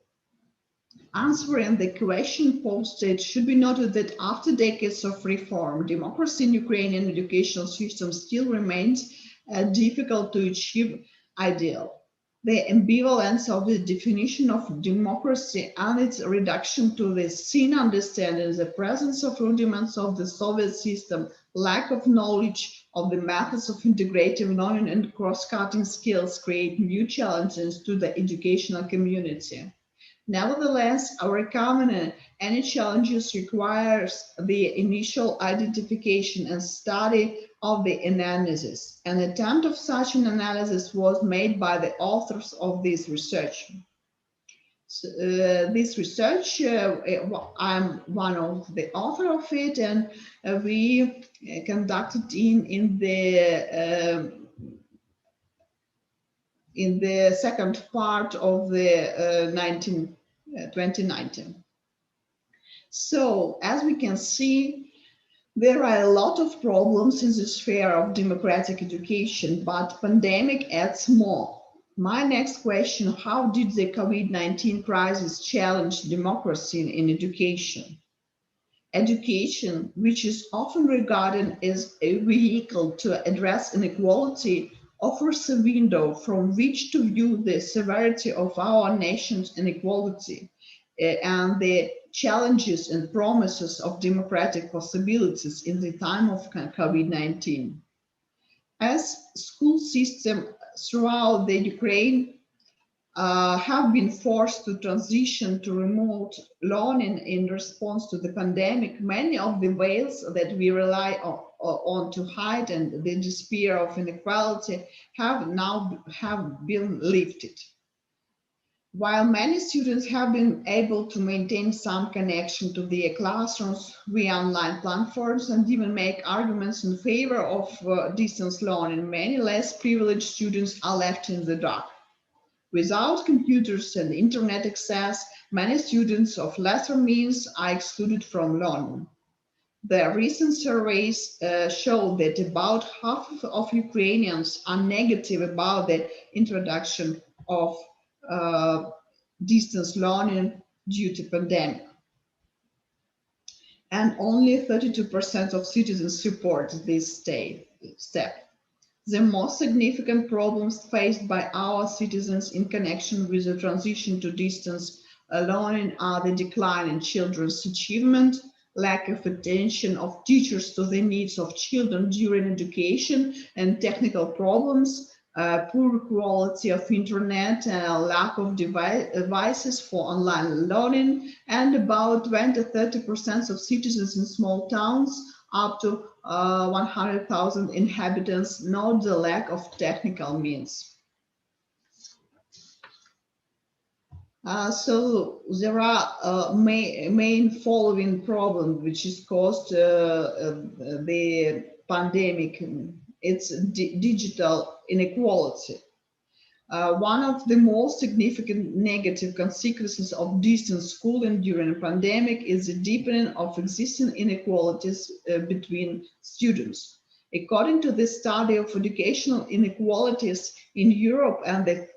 answering the question posted, should be noted that after decades of reform, democracy in Ukrainian educational system still remains difficult to achieve ideal. The ambivalence of the definition of democracy and its reduction to the thin understanding, the presence of rudiments of the Soviet system, lack of knowledge of the methods of integrative learning and cross-cutting skills create new challenges to the educational community. Nevertheless, overcoming any challenges requires the initial identification and study of the analysis. An attempt of such an analysis was made by the authors of this research. So, this research, I'm one of the author of it, and we conducted in the second part of the 2019. So, as we can see, there are a lot of problems in the sphere of democratic education, but pandemic adds more. My next question, how did the COVID-19 crisis challenge democracy in education? Education, which is often regarded as a vehicle to address inequality, offers a window from which to view the severity of our nation's inequality and the challenges and promises of democratic possibilities in the time of COVID-19. As school systems throughout the Ukraine have been forced to transition to remote learning in response to the pandemic, many of the veils that we rely on to hide and the despair of inequality have been lifted. While many students have been able to maintain some connection to their classrooms via online platforms and even make arguments in favor of distance learning, many less privileged students are left in the dark. Without computers and internet access, many students of lesser means are excluded from learning. The recent surveys show that about half of Ukrainians are negative about the introduction of distance learning due to pandemic. And only 32% of citizens support this step. The most significant problems faced by our citizens in connection with the transition to distance learning are the decline in children's achievement, lack of attention of teachers to the needs of children during education and technical problems, poor quality of internet, lack of devices for online learning, and about 20–30% of citizens in small towns up to 100,000 inhabitants note the lack of technical means. So there are main following problems which is caused the pandemic. It's digital inequality. One of the most significant negative consequences of distance schooling during a pandemic is the deepening of existing inequalities between students. According to the study of educational inequalities in Europe and the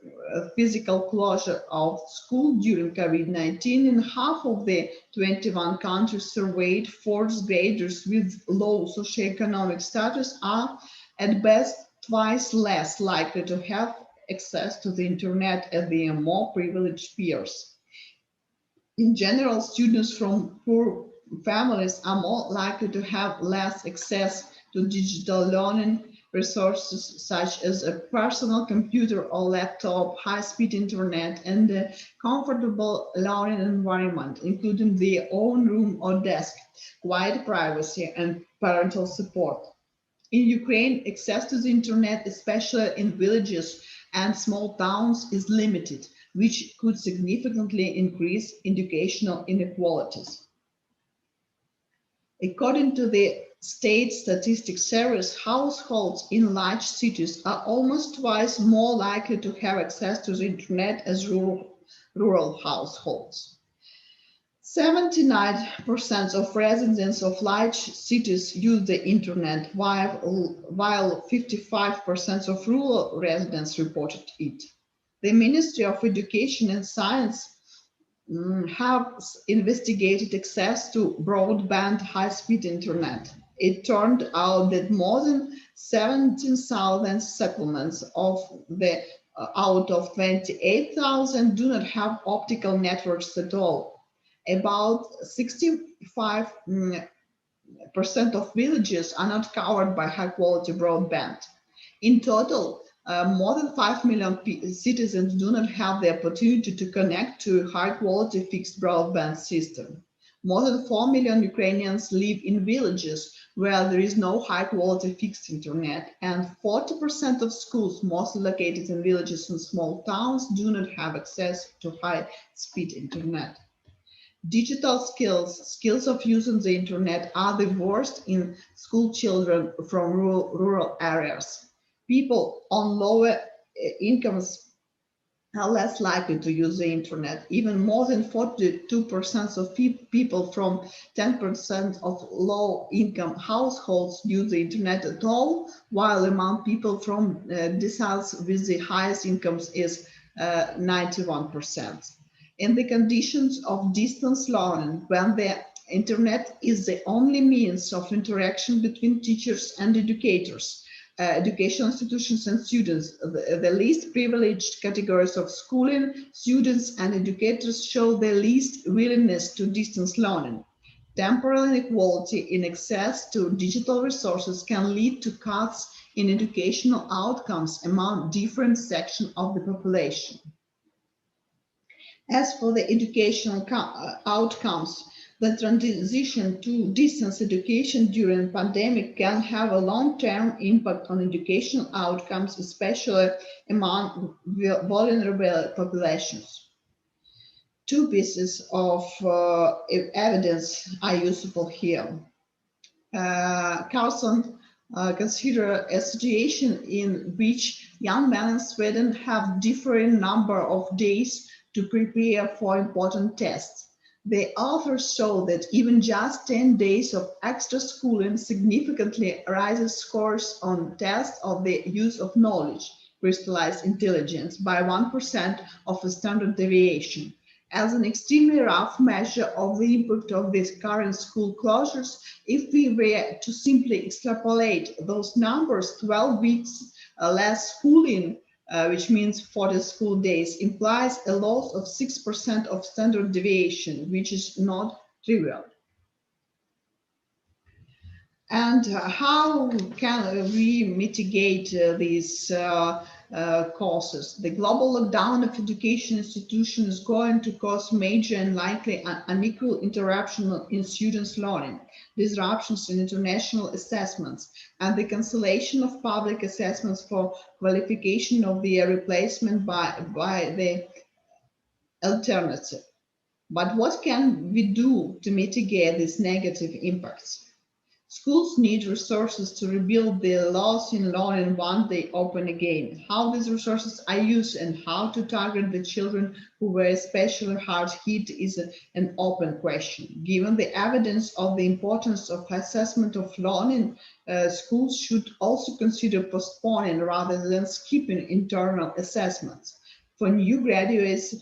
physical closure of school during COVID-19, in half of the 21 countries surveyed, fourth graders with low socioeconomic status are at best twice less likely to have access to the internet as their more privileged peers. In general, students from poor families are more likely to have less access to digital learning resources such as a personal computer or laptop, high-speed internet, and a comfortable learning environment, including their own room or desk, quiet privacy, and parental support. In Ukraine, access to the internet, especially in villages and small towns, is limited, which could significantly increase educational inequalities. According to the State Statistics Service, households in large cities are almost twice more likely to have access to the internet as rural households. 79% of residents of large cities use the internet, while 55% of rural residents reported it. The Ministry of Education and Science have investigated access to broadband high-speed internet. It turned out that more than 17,000 settlements out of 28,000 do not have optical networks at all. About 65% of villages are not covered by high-quality broadband. In total, more than 5 million citizens do not have the opportunity to connect to a high-quality fixed broadband system. More than 4 million Ukrainians live in villages where there is no high-quality fixed internet, and 40% of schools, mostly located in villages and small towns, do not have access to high-speed internet. Digital skills of using the internet are the worst in school children from rural areas. People on lower incomes are less likely to use the internet. Even more than 42% of people from 10% of low-income households use the internet at all, while among people from deciles with the highest incomes is 91%. In the conditions of distance learning, when the internet is the only means of interaction between teachers and educators, educational institutions and students, the least privileged categories of schooling, students and educators show the least willingness to distance learning. Temporal inequality in access to digital resources can lead to cuts in educational outcomes among different sections of the population. As for the educational outcomes, the transition to distance education during the pandemic can have a long-term impact on educational outcomes, especially among vulnerable populations. Two pieces of evidence are useful here. Carlson consider a situation in which young men in Sweden have differing number of days to prepare for important tests. The authors show that even just 10 days of extra schooling significantly raises scores on tests of the use of knowledge, crystallized intelligence, by 1% of a standard deviation. As an extremely rough measure of the impact of these current school closures, if we were to simply extrapolate those numbers, 12 weeks less schooling, which means 40 school days, implies a loss of 6% of standard deviation, which is not trivial. And how can we mitigate these causes? The global lockdown of education institutions is going to cause major and likely unequal interruption in students' learning, disruptions in international assessments, and the cancellation of public assessments for qualification of their replacement by the alternative. But what can we do to mitigate these negative impacts? Schools need resources to rebuild their loss in learning once they open again. How these resources are used and how to target the children who were especially hard hit is an open question. Given the evidence of the importance of assessment of learning, schools should also consider postponing rather than skipping internal assessments. For new graduates,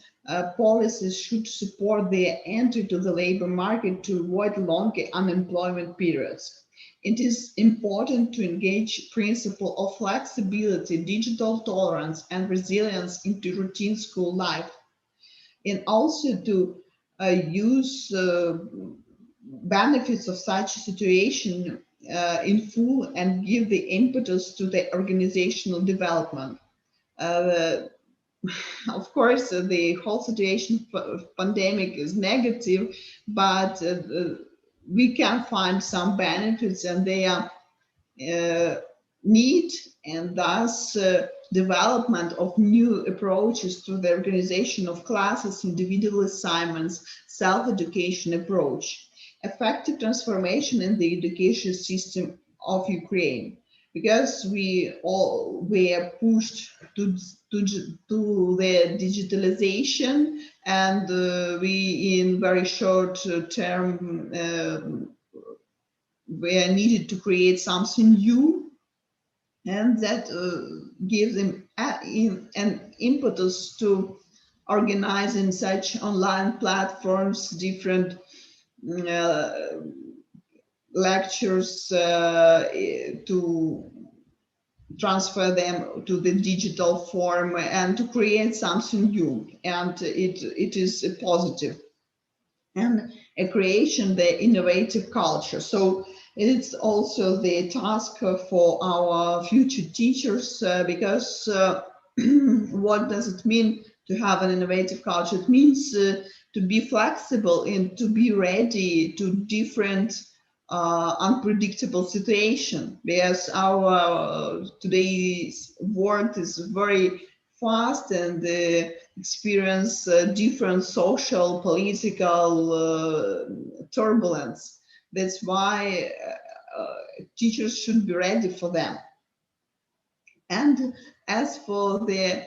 policies should support their entry to the labor market to avoid longer unemployment periods. It is important to engage principle of flexibility, digital tolerance, and resilience into routine school life, and also to use benefits of such a situation in full and give the impetus to the organizational development. Of course, the whole situation of pandemic is negative, but we can find some benefits, and they are neat, and thus development of new approaches to the organization of classes, individual assignments, self-education approach, effective transformation in the education system of Ukraine. Because we all were pushed to the digitalization, and we in very short term were needed to create something new, and that gives them an impetus to organize in such online platforms different lectures to transfer them to the digital form and to create something new, and it is a positive and a creation, the innovative culture. So it's also the task for our future teachers, because what does it mean to have an innovative culture? It means to be flexible and to be ready to different unpredictable situation, because our today's world is very fast and experience different social, political turbulence. That's why teachers should be ready for them. And as for the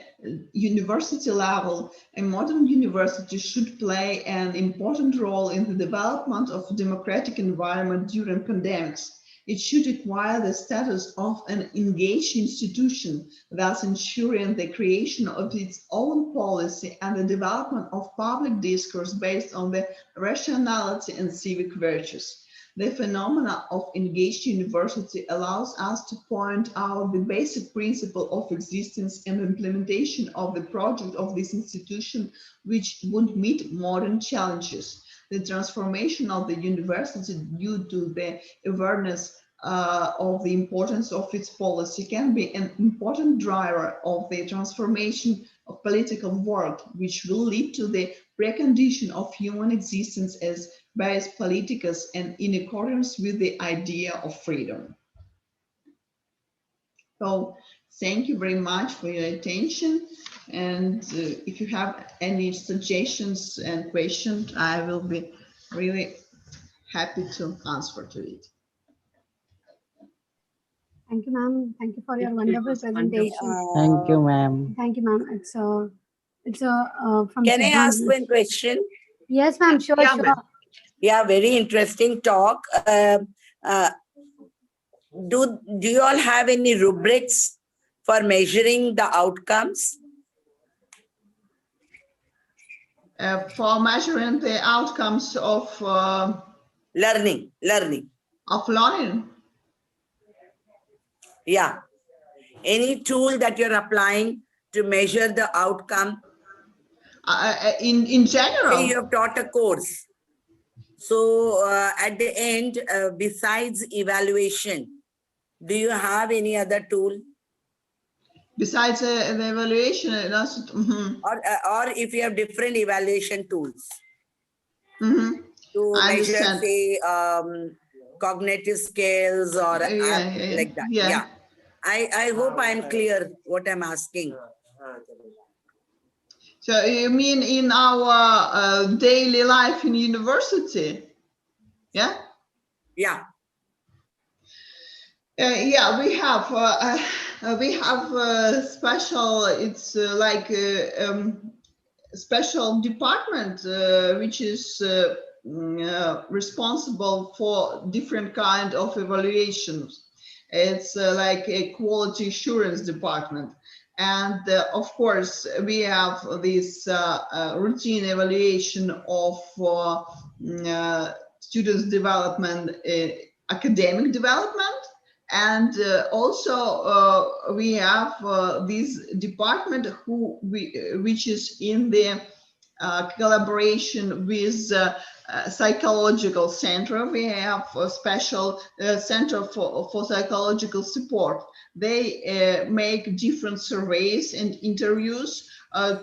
university level, a modern university should play an important role in the development of a democratic environment during pandemics. It should acquire the status of an engaged institution, thus ensuring the creation of its own policy and the development of public discourse based on the rationality and civic virtues. The phenomena of engaged university allows us to point out the basic principle of existence and implementation of the project of this institution, which would meet modern challenges. The transformation of the university due to the awareness of the importance of its policy can be an important driver of the transformation of political work, which will lead to the precondition of human existence as res politicus and in accordance with the idea of freedom. So thank you very much for your attention. And if you have any suggestions and questions, I will be really happy to answer to it. Thank you, ma'am. Thank you for your wonderful presentation. Thank you, ma'am. Thank you, ma'am. It's from. Can I ask one question? Yes, ma'am. Sure, Yeah, sure. ma'am. Yeah, very interesting talk. Do you all have any rubrics for measuring the outcomes? For measuring the outcomes of Learning. learning. Yeah. Any tool that you're applying to measure the outcome? In general. Say you have taught a course. So at the end, besides evaluation, do you have any other tool? Besides the evaluation, Or if you have different evaluation tools to I measure, understand. say, cognitive skills or like that. Yeah. I hope I'm clear what I'm asking. So you mean in our daily life in university? Yeah. Yeah. Yeah, we have special. It's like special department which is responsible for different kind of evaluations. It's like a quality assurance department. And of course, we have this routine evaluation of students' development, academic development. And also we have this department which is in the collaboration with psychological center. We have a special center for psychological support. They make different surveys and interviews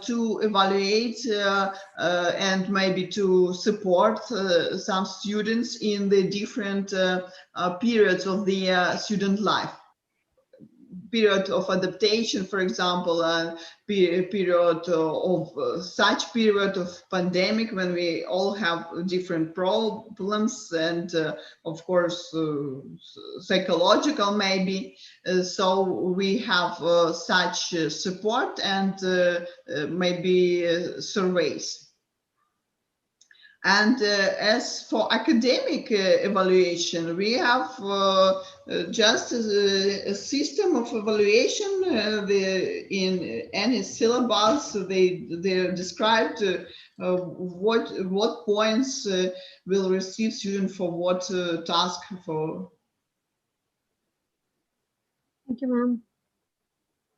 to evaluate and maybe to support some students in the different periods of the student life. Period of adaptation, for example, period of such period of pandemic when we all have different problems, and of course psychological maybe. So we have such support and maybe surveys. And as for academic evaluation, we have just a system of evaluation in any syllabus. They're described what points will receive student for what task for. Thank you, ma'am.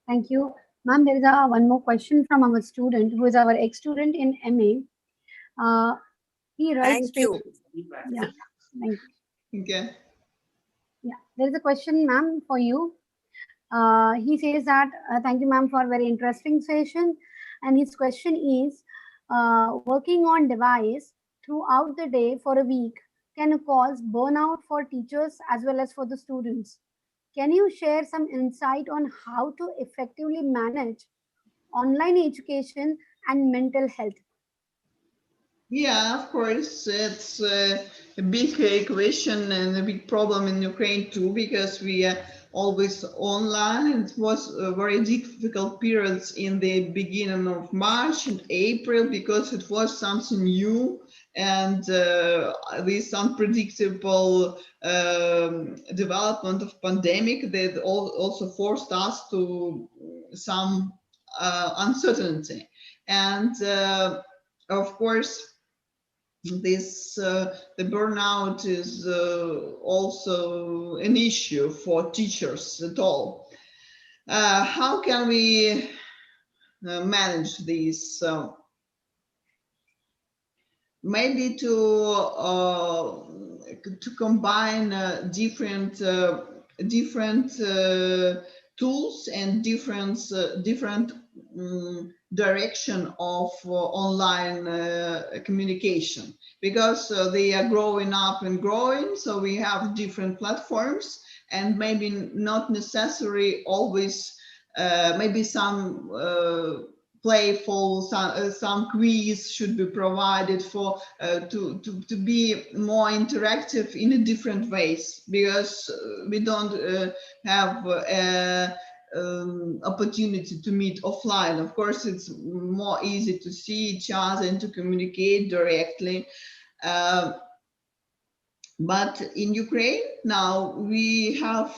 Thank you. Ma'am, there is one more question from our student who is our ex-student in MA. He writes. Thank you. Yeah, thank you. Okay. Yeah, there is a question, ma'am, for you. He says that, thank you, ma'am, for a very interesting session. And his question is, working on device throughout the day for a week can cause burnout for teachers as well as for the students. Can you share some insight on how to effectively manage online education and mental health? Yeah, of course, it's a big question and a big problem in Ukraine too, because we are always online. It was very difficult periods in the beginning of March and April because it was something new, and this unpredictable development of pandemic that also forced us to some uncertainty. And of course, this the burnout is also an issue for teachers at all. How can we manage this? Maybe to combine different tools and different direction of online communication, because they are growing up and growing. So we have different platforms, and maybe not necessary always, maybe some playful, some quiz should be provided for to be more interactive in a different ways, because we don't have opportunity to meet offline. Of course, it's more easy to see each other and to communicate directly. But in Ukraine now we have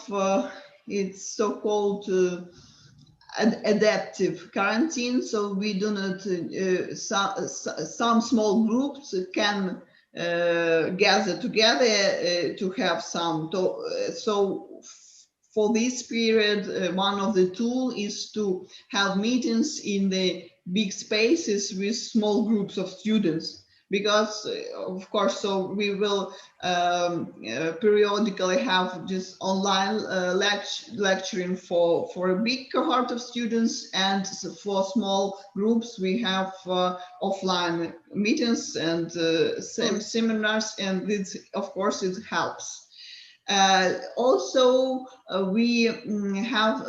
it's so-called adaptive quarantine. So we do not, some small groups can gather together to have some, so for this period, one of the tools is to have meetings in the big spaces with small groups of students. because of course, so we will periodically have just online lecturing for a big cohort of students, and for small groups we have offline meetings and seminars, and this, of course, it helps. Also, we have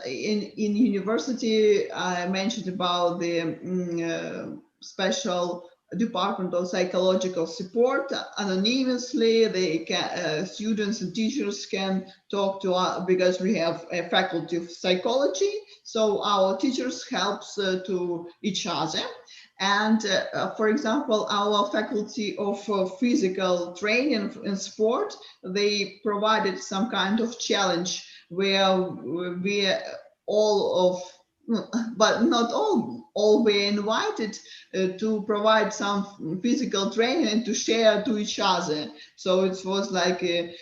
in university, I mentioned about the special department of psychological support. Anonymously, they can, students and teachers can talk to us, because we have a faculty of psychology, so our teachers helps to each other. And for example, our faculty of physical training and sport, they provided some kind of challenge where we all of, but not all were invited to provide some physical training and to share to each other. So it was like a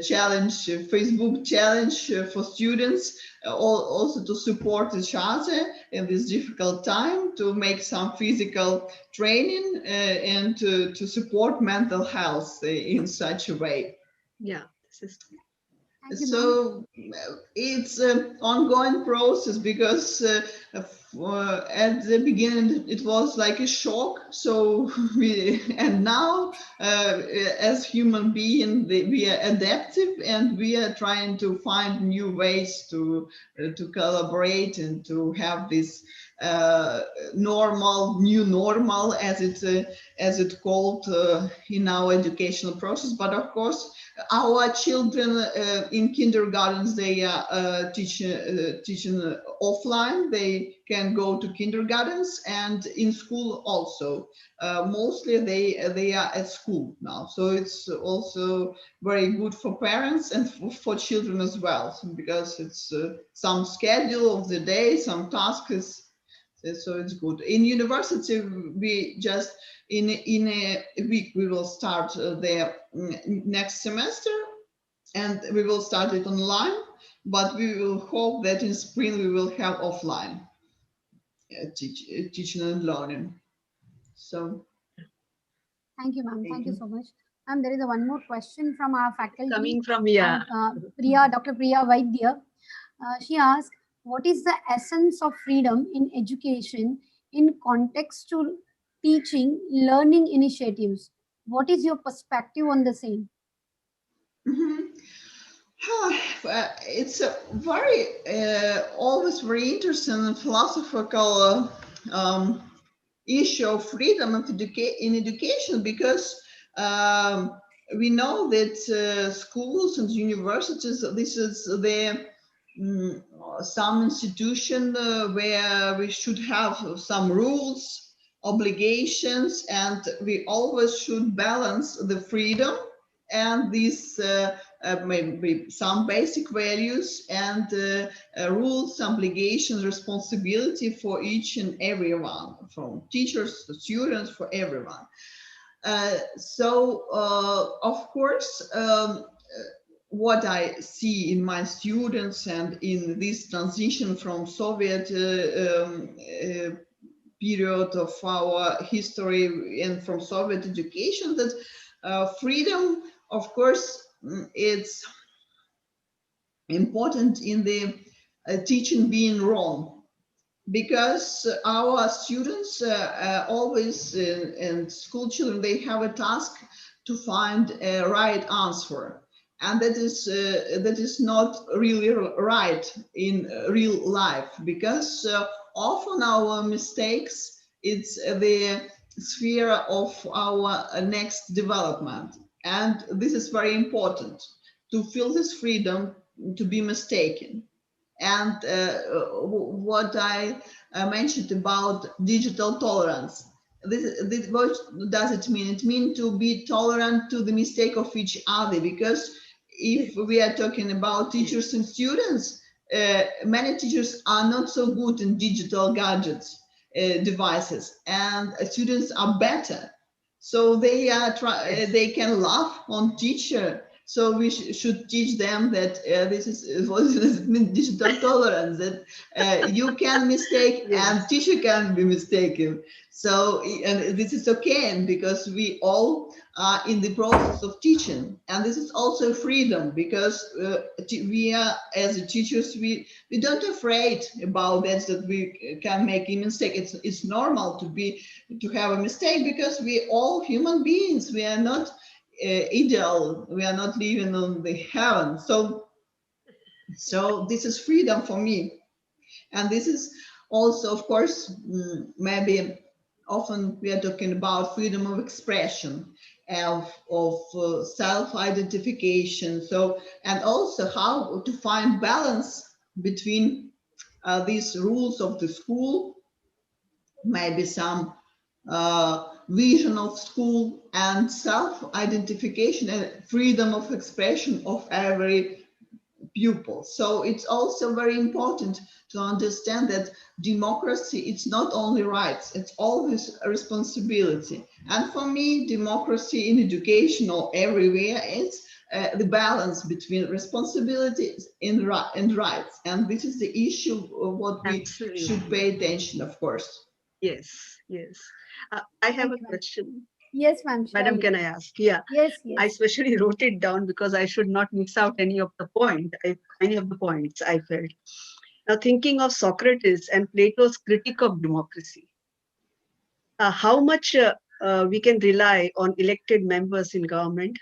challenge, a Facebook challenge for students, also to support each other in this difficult time, to make some physical training and to support mental health in such a way. Yeah, this is Thank you, ma'am. So it's an ongoing process, because at the beginning it was like a shock. So and now as human beings, we are adaptive, and we are trying to find new ways to collaborate and to have this new normal, as it's called in our educational process. But of course, our children in kindergartens, they are teaching offline. They can go to kindergartens, and in school also. Mostly they are at school now, so it's also very good for parents and for children as well, because it's some schedule of the day, some tasks. So it's good. In university, we just in a week we will start the next semester, and we will start it online. But we will hope that in spring we will have offline teaching and learning. So Thank you, ma'am. Thank you amazing. so much. Ma'am, there is one more question from our faculty. Coming from, yeah. Priya, Dr. Priya Vaidya. She asked, what is the essence of freedom in education in context to teaching learning initiatives? What is your perspective on the same? It's a very always very interesting and philosophical issue of freedom of in education, because we know that schools and universities, this is the some institution where we should have some rules, obligations, and we always should balance the freedom and these maybe some basic values and rules, obligations, responsibility for each and everyone, from teachers to students, for everyone. So of course, what I see in my students and in this transition from Soviet period of our history and from Soviet education, that freedom, of course, it's important in the teaching being wrong, because our students always and school children, they have a task to find a right answer, and that is not really right in real life, because often our mistakes, it's the sphere of our next development, and this is very important to feel this freedom to be mistaken. And what I mentioned about digital tolerance, this, what does it mean? It means to be tolerant to the mistake of each other, because if we are talking about teachers and students, many teachers are not so good in digital gadgets, devices, and students are better. So they are they can laugh on teacher So we should teach them that this is what is digital tolerance, that you can mistake and teacher can be mistaken. So, and this is okay, and because we all are in the process of teaching, and this is also freedom, because we are, as teachers, we don't afraid about that we can make a mistake. It's normal to have a mistake, because we all human beings. We are not ideal. We are not living on the heaven. So this is freedom for me, and this is also, of course, maybe often we are talking about freedom of expression, of self-identification. So, and also how to find balance between these rules of the school, maybe some vision of school, and self-identification and freedom of expression of every pupil. So it's also very important to understand that democracy, it's not only rights, it's always a responsibility. And for me, democracy in education or everywhere, it's the balance between responsibilities and rights. And this is the issue of what we should pay attention, of course. Yes, yes. I have a question. Yes, ma'am. Madam, can I ask? Yeah. Yes, I yes. especially wrote it down because I should not miss out any of the points I felt. Now, thinking of Socrates and Plato's critique of democracy, how much we can rely on elected members in government,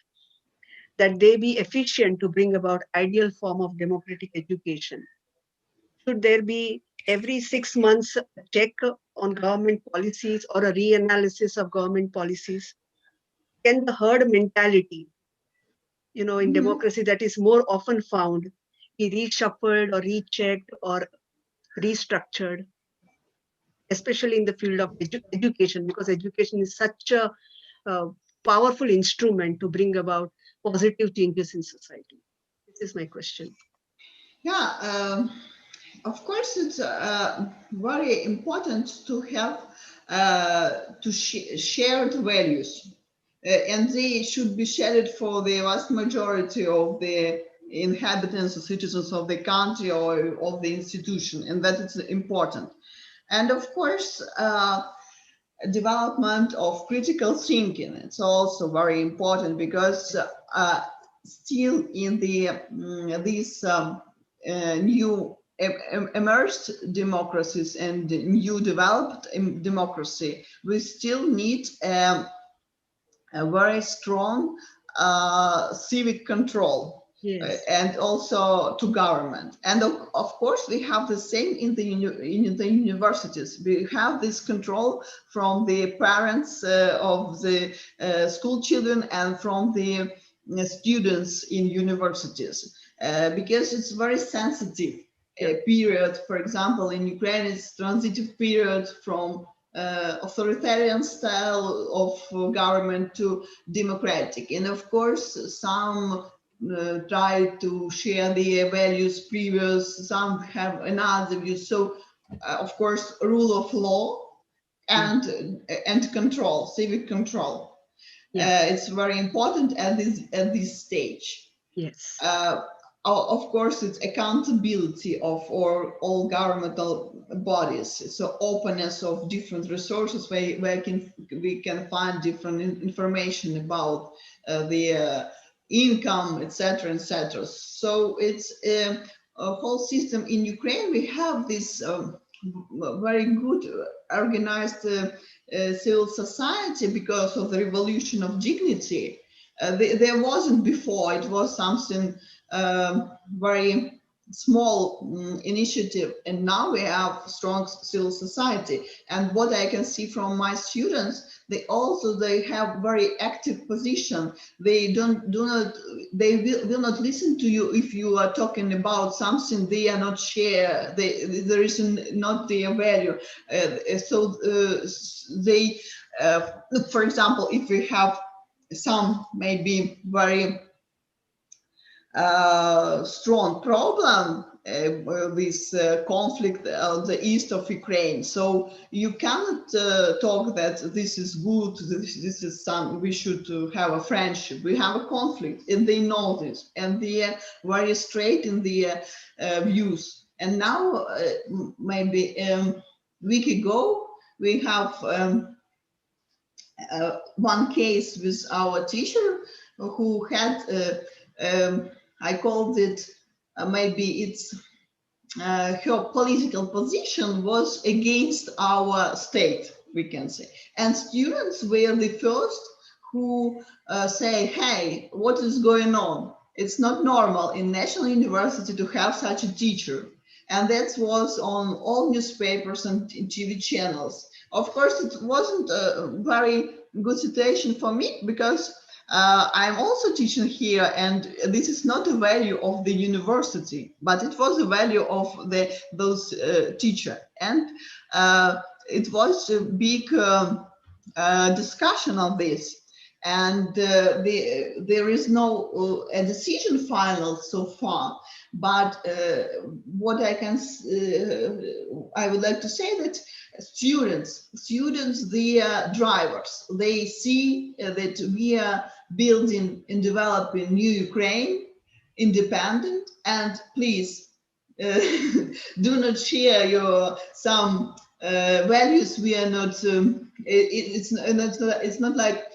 that they be efficient to bring about ideal form of democratic education? Should there be every 6 months a check on government policies or a reanalysis of government policies? Can the herd mentality, in democracy that is more often found, be reshuffled or rechecked or restructured, especially in the field of education, because education is such a powerful instrument to bring about positive changes in society? This is my question. Yeah, of course, it's very important to have shared values, and they should be shared for the vast majority of the inhabitants or citizens of the country or of the institution, and that is important. And of course, development of critical thinking, it's also very important, because still in these new emerged democracies and new developed democracy, we still need a very strong civic control. Yes. And also to government. And of course, we have the same in the universities. We have this control from the parents of the school children and from the students in universities, because it's very sensitive period. For example, in Ukraine, it's transitive period from authoritarian style of government to democratic. And of course, some try to share their values previous, some have another view. So of course, rule of law and control, civic control, it's very important at this stage. Yes. Of course, it's accountability of all governmental bodies. So openness of different resources where we can find different information about the income, etc., etc. So it's a whole system. In Ukraine, we have this very good organized civil society because of the revolution of dignity. There wasn't before. It was something very small initiative, and now we have strong civil society. And what I can see from my students, they have very active position. They will not listen to you if you are talking about something they are not share. There is not their value. So they, for example, if we have some maybe very strong problem, this conflict on the east of Ukraine. So you cannot talk that this is good, this is some, we should have a friendship. We have a conflict, and they know this, and they are very straight in their views. And now, maybe week ago, we have one case with our teacher who had, I called it, maybe it's her political position was against our state, we can say. And students were the first who say, hey, what is going on? It's not normal in National University to have such a teacher. And that was on all newspapers and TV channels. Of course, it wasn't a very good situation for me, because I'm also teaching here, and this is not a value of the university, but it was a value of those teacher. And it was a big discussion on this. And there is no a decision final so far. But what I would like to say that students, they are drivers. They see that we are building and developing new Ukraine, independent, and please do not share your some values. We are not. It's not like.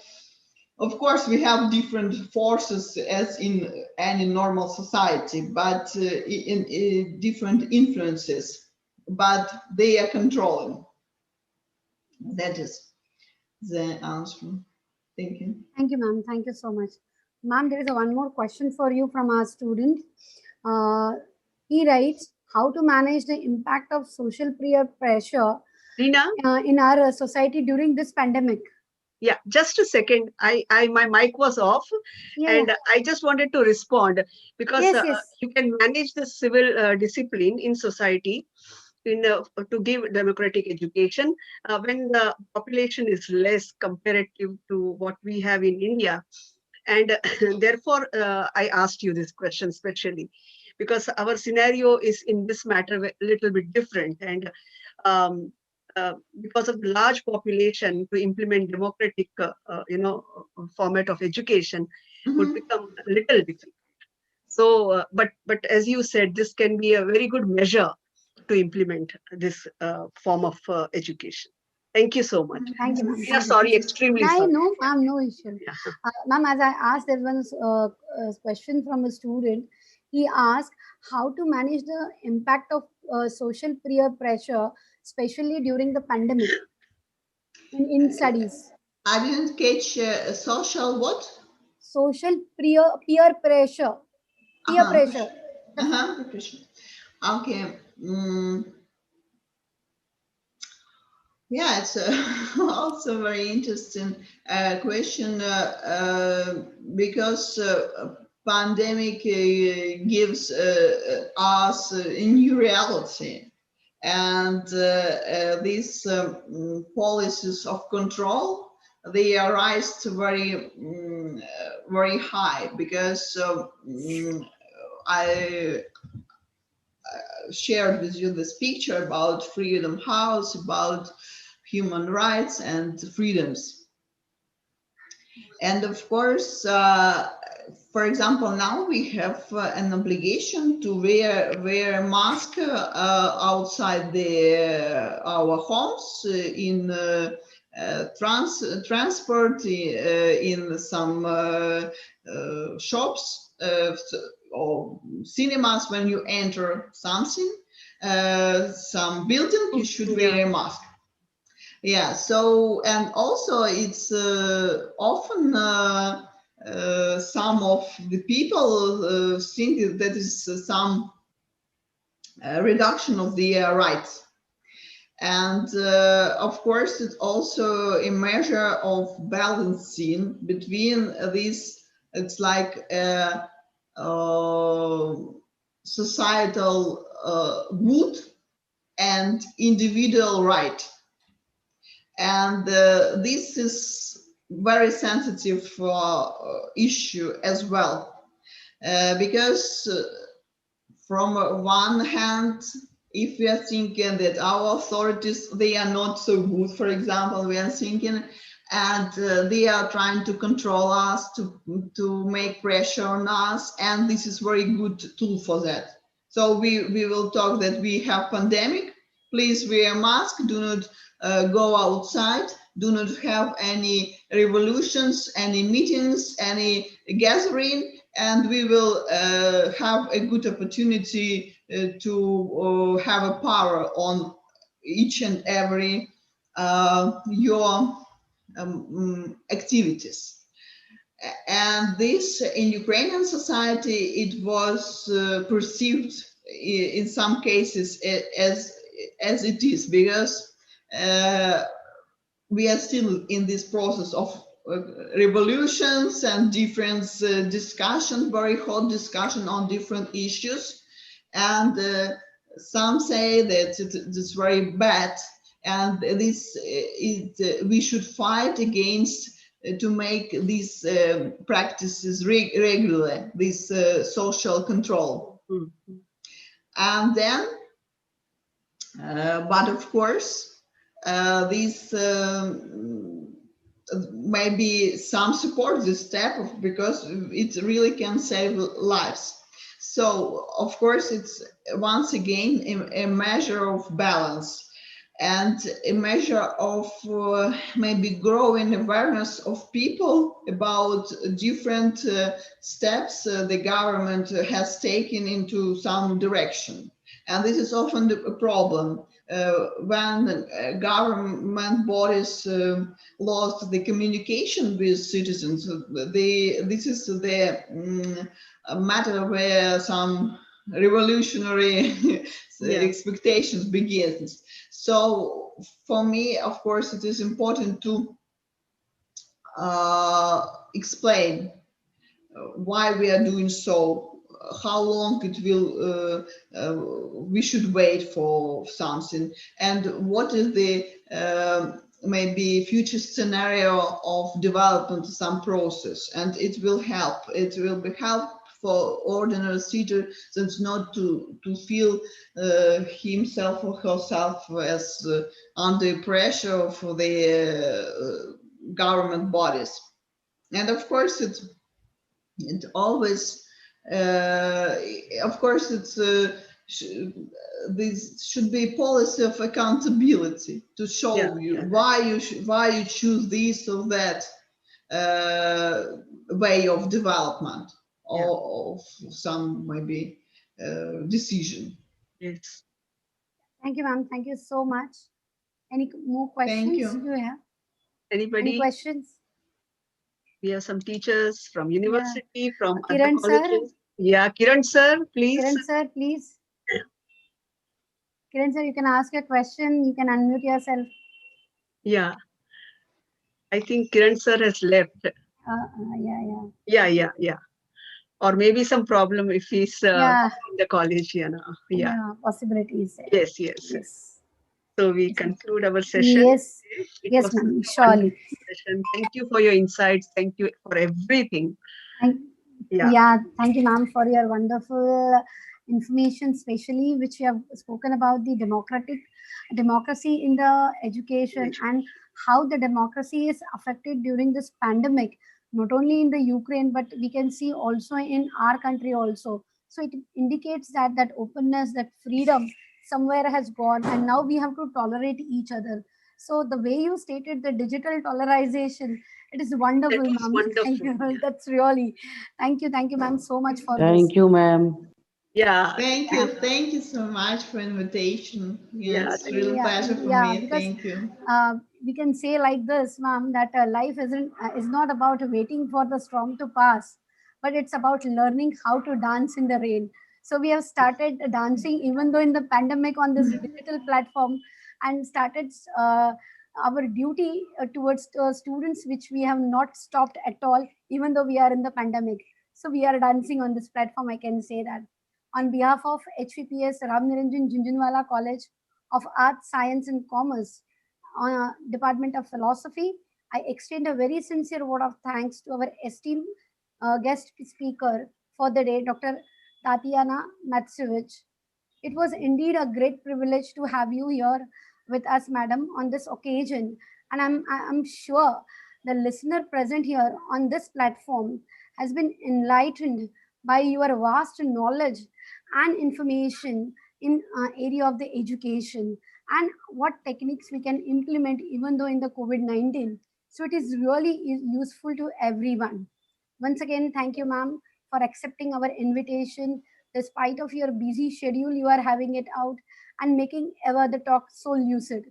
Of course, we have different forces as in any normal society, but in different influences, but they are controlling. That is the answer. Thank you. Thank you, ma'am. Thank you so much. Ma'am, there is one more question for you from our student. He writes, how to manage the impact of social peer pressure Reena? In our society during this pandemic? Yeah, just a second. My mic was off, and I just wanted to respond, because you can manage the civil discipline in society to give democratic education when the population is less comparative to what we have in India. And therefore, I asked you this question specially, because our scenario is in this matter a little bit different. And because of the large population, to implement democratic, format of education would become a little difficult. So, but as you said, this can be a very good measure to implement this form of education. Thank you so much. Thank you, ma'am. Yeah, sorry, extremely sorry. No, ma'am, no issue. Yeah. Ma'am, as I asked, there was a question from a student. He asked how to manage the impact of social peer pressure, especially during the pandemic in studies. I didn't catch social what? Social peer pressure. Peer pressure. Okay. Yeah, it's also a very interesting question, because pandemic gives us a new reality, and these policies of control, they are raised very very high, because I shared with you this picture about Freedom House, about human rights and freedoms. And of course, for example, now we have an obligation to wear mask outside our homes, in transport, in some shops, or cinemas. When you enter something, some building, you should wear a mask. Yeah, so, and also it's often some of the people think that is some reduction of the rights. And of course, it's also a measure of balancing between these, it's like societal good and individual right. And this is very sensitive issue as well, because from one hand, if we are thinking that our authorities, they are not so good, for example, we are thinking, and they are trying to control us, to make pressure on us, and this is very good tool for that. So we will talk that we have pandemic, please wear a mask, do not go outside, do not have any revolutions, any meetings, any gathering, and we will have a good opportunity to have a power on each and every your activities. And this in Ukrainian society, it was perceived in some cases as it is, because we are still in this process of revolutions and different discussions, very hot discussion on different issues. And some say that it's very bad, and this we should fight against to make these practices regular, this social control. Mm-hmm. And then, but of course, these maybe some support this step because it really can save lives. So of course it's once again a measure of balance and a measure of maybe growing awareness of people about different steps the government has taken into some direction. And this is often a problem when government bodies lost the communication with citizens. This is the matter where some revolutionary expectations begins. So for me, of course, it is important to explain why we are doing so, how long it will we should wait for something, and what is the maybe future scenario of development of some process. And it will help, it will be help for ordinary citizens not to feel himself or herself as under pressure for the government bodies. And of course it always of course it's this should be a policy of accountability to show why you choose this or that way of development or of some maybe decision. Yes. Thank you, ma'am. Thank you so much. Any more questions? Thank you. Do you have Anybody? any questions? We have some teachers from university, from other Kiran sir. colleges. Yeah, Kiran sir, please. Kiran sir, please. Kiran sir, you can ask your question. You can unmute yourself. Yeah. I think Kiran sir has left. Yeah. Or maybe some problem if he's in the college. Yeah. Possibilities. Yes. So we conclude our session. Yes. Yes, ma'am. Surely. Session. Thank you for your insights. Thank you for everything. Thank you, ma'am, for your wonderful information, especially which you have spoken about the democracy in the education and how the democracy is affected during this pandemic, not only in the Ukraine, but we can see also in our country also. So it indicates that openness, that freedom somewhere has gone, and now we have to tolerate each other. So the way you stated the digital tolerization, it is wonderful, ma'am. Thank you. That's really, thank you, ma'am, so much for this. Thank you, ma'am. Yeah. Thank you so much for invitation. It's really pleasure for me. Because, thank you. We can say like this, ma'am, that life is not about waiting for the storm to pass, but it's about learning how to dance in the rain. So we have started dancing even though in the pandemic on this digital platform, and started our duty towards students, which we have not stopped at all, even though we are in the pandemic. So we are dancing on this platform, I can say that. On behalf of HVPS Ramniranjan Jhunjhunwala College of Arts, Science and Commerce, Department of Philosophy, I extend a very sincere word of thanks to our esteemed guest speaker for the day, Dr. Tatiana Matsevich. It was indeed a great privilege to have you here with us, madam, on this occasion. And I'm sure the listener present here on this platform has been enlightened by your vast knowledge and information in area of the education and what techniques we can implement even though in the COVID-19. So it is really useful to everyone. Once again, thank you, ma'am, for accepting our invitation. Despite of your busy schedule, you are having it out and making ever the talk so lucid.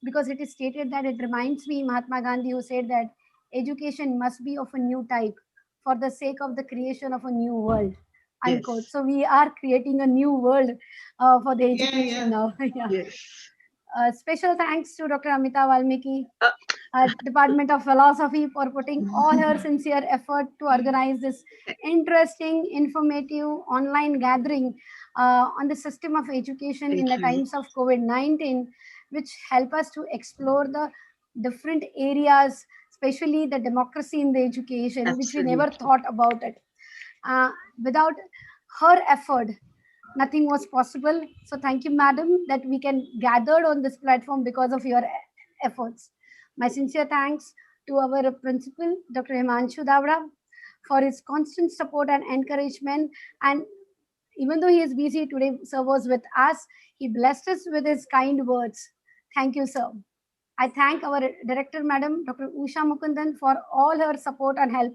Because it is stated that it reminds me Mahatma Gandhi, who said that education must be of a new type for the sake of the creation of a new world. Unquote. Yes. So we are creating a new world for the education now. Yeah. Yes. Special thanks to Dr. Amita Valmiki, Department of Philosophy, for putting all her sincere effort to organize this interesting, informative online gathering on the system of education in the times of COVID-19, which help us to explore the different areas, especially the democracy in the education, which we never thought about it. Without her effort, nothing was possible. So thank you, madam, that we can gather on this platform because of your efforts. My sincere thanks to our principal, Dr. Himanshu Davda, for his constant support and encouragement. And even though he is busy today, sir was with us, he blessed us with his kind words. Thank you, sir. I thank our director, madam, Dr. Usha Mukundan, for all her support and help.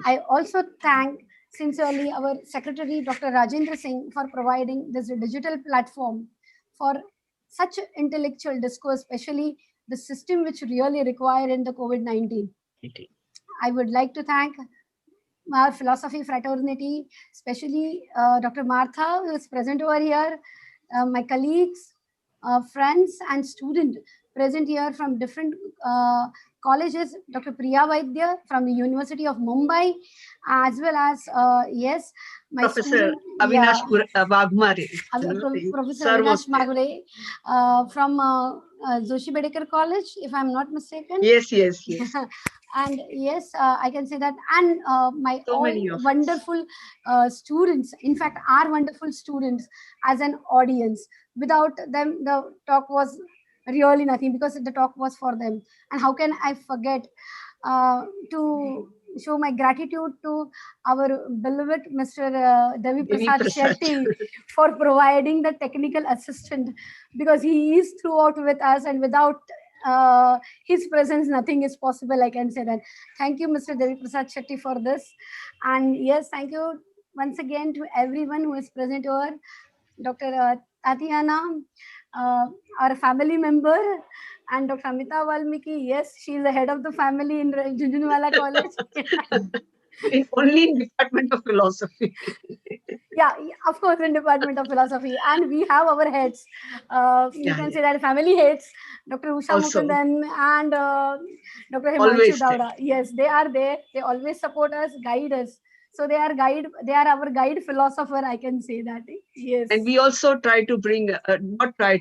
I also thank sincerely our secretary, Dr. Rajendra Singh, for providing this digital platform for such intellectual discourse, especially the system which really required in the COVID-19. I would like to thank our philosophy fraternity, especially Dr. Martha, who is present over here, my colleagues, friends and students present here from different colleges, Dr. Priya Vaidya from the University of Mumbai, as well as, yes, my Professor student, Avinash Wagmare. Professor Avinash Magure from Joshi Bedekar College, if I'm not mistaken. Yes, yes, yes. And yes, I can say that. And my So all wonderful students, in fact, are wonderful students as an audience. Without them, the talk was really nothing, because the talk was for them. And how can I forget to show my gratitude to our beloved Mr. Devi Prasad Shetty for providing the technical assistant, because he is throughout with us, and without his presence, nothing is possible, I can say that. Thank you, Mr. Devi Prasad Shetty, for this. And yes, thank you once again to everyone who is present over. Dr. Tatiana, our family member, and Dr. Amita Valmiki, yes, she is the head of the family in Junjunwala College. Only in Department of Philosophy. Yeah, of course, in Department of Philosophy. And we have our heads. You can say that family heads, Dr. Usha Mukundan and Dr. Himanshu Davda. Yes, they are there. They always support us, guide us. So they are our guide philosopher, I can say that. Yes. And we also try to bring,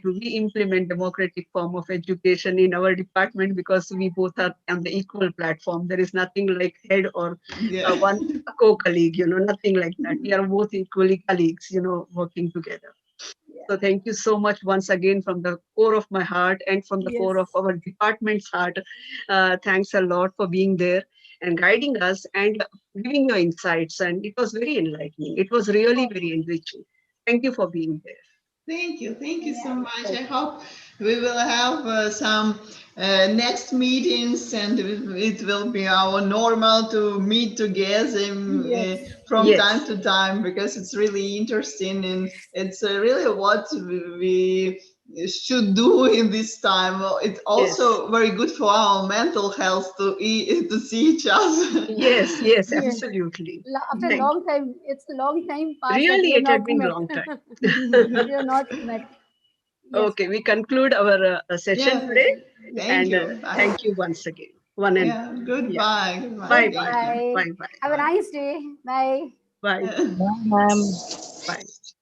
we implement democratic form of education in our department, because we both are on the equal platform. There is nothing like head or one co-colleague, nothing like that. We are both equally colleagues, working together. Yeah. So thank you so much once again from the core of my heart and from the core of our department's heart. Thanks a lot for being there and guiding us and giving your insights. And it was very enlightening. It was really very enriching. Thank you for being there. Thank you. Thank you so much. I hope we will have some next meetings, and it will be our normal to meet together from time to time, because it's really interesting, and it's really what we should do in this time. It's also very good for our mental health to see each other. Yes, absolutely. After a long time, it's a long time past. Really, it had been a long time. We are not met. Okay, we conclude our session today. Thank you. Thank you once again. Goodbye. Bye. Bye. Have a nice day. Bye. Bye. Bye. Bye.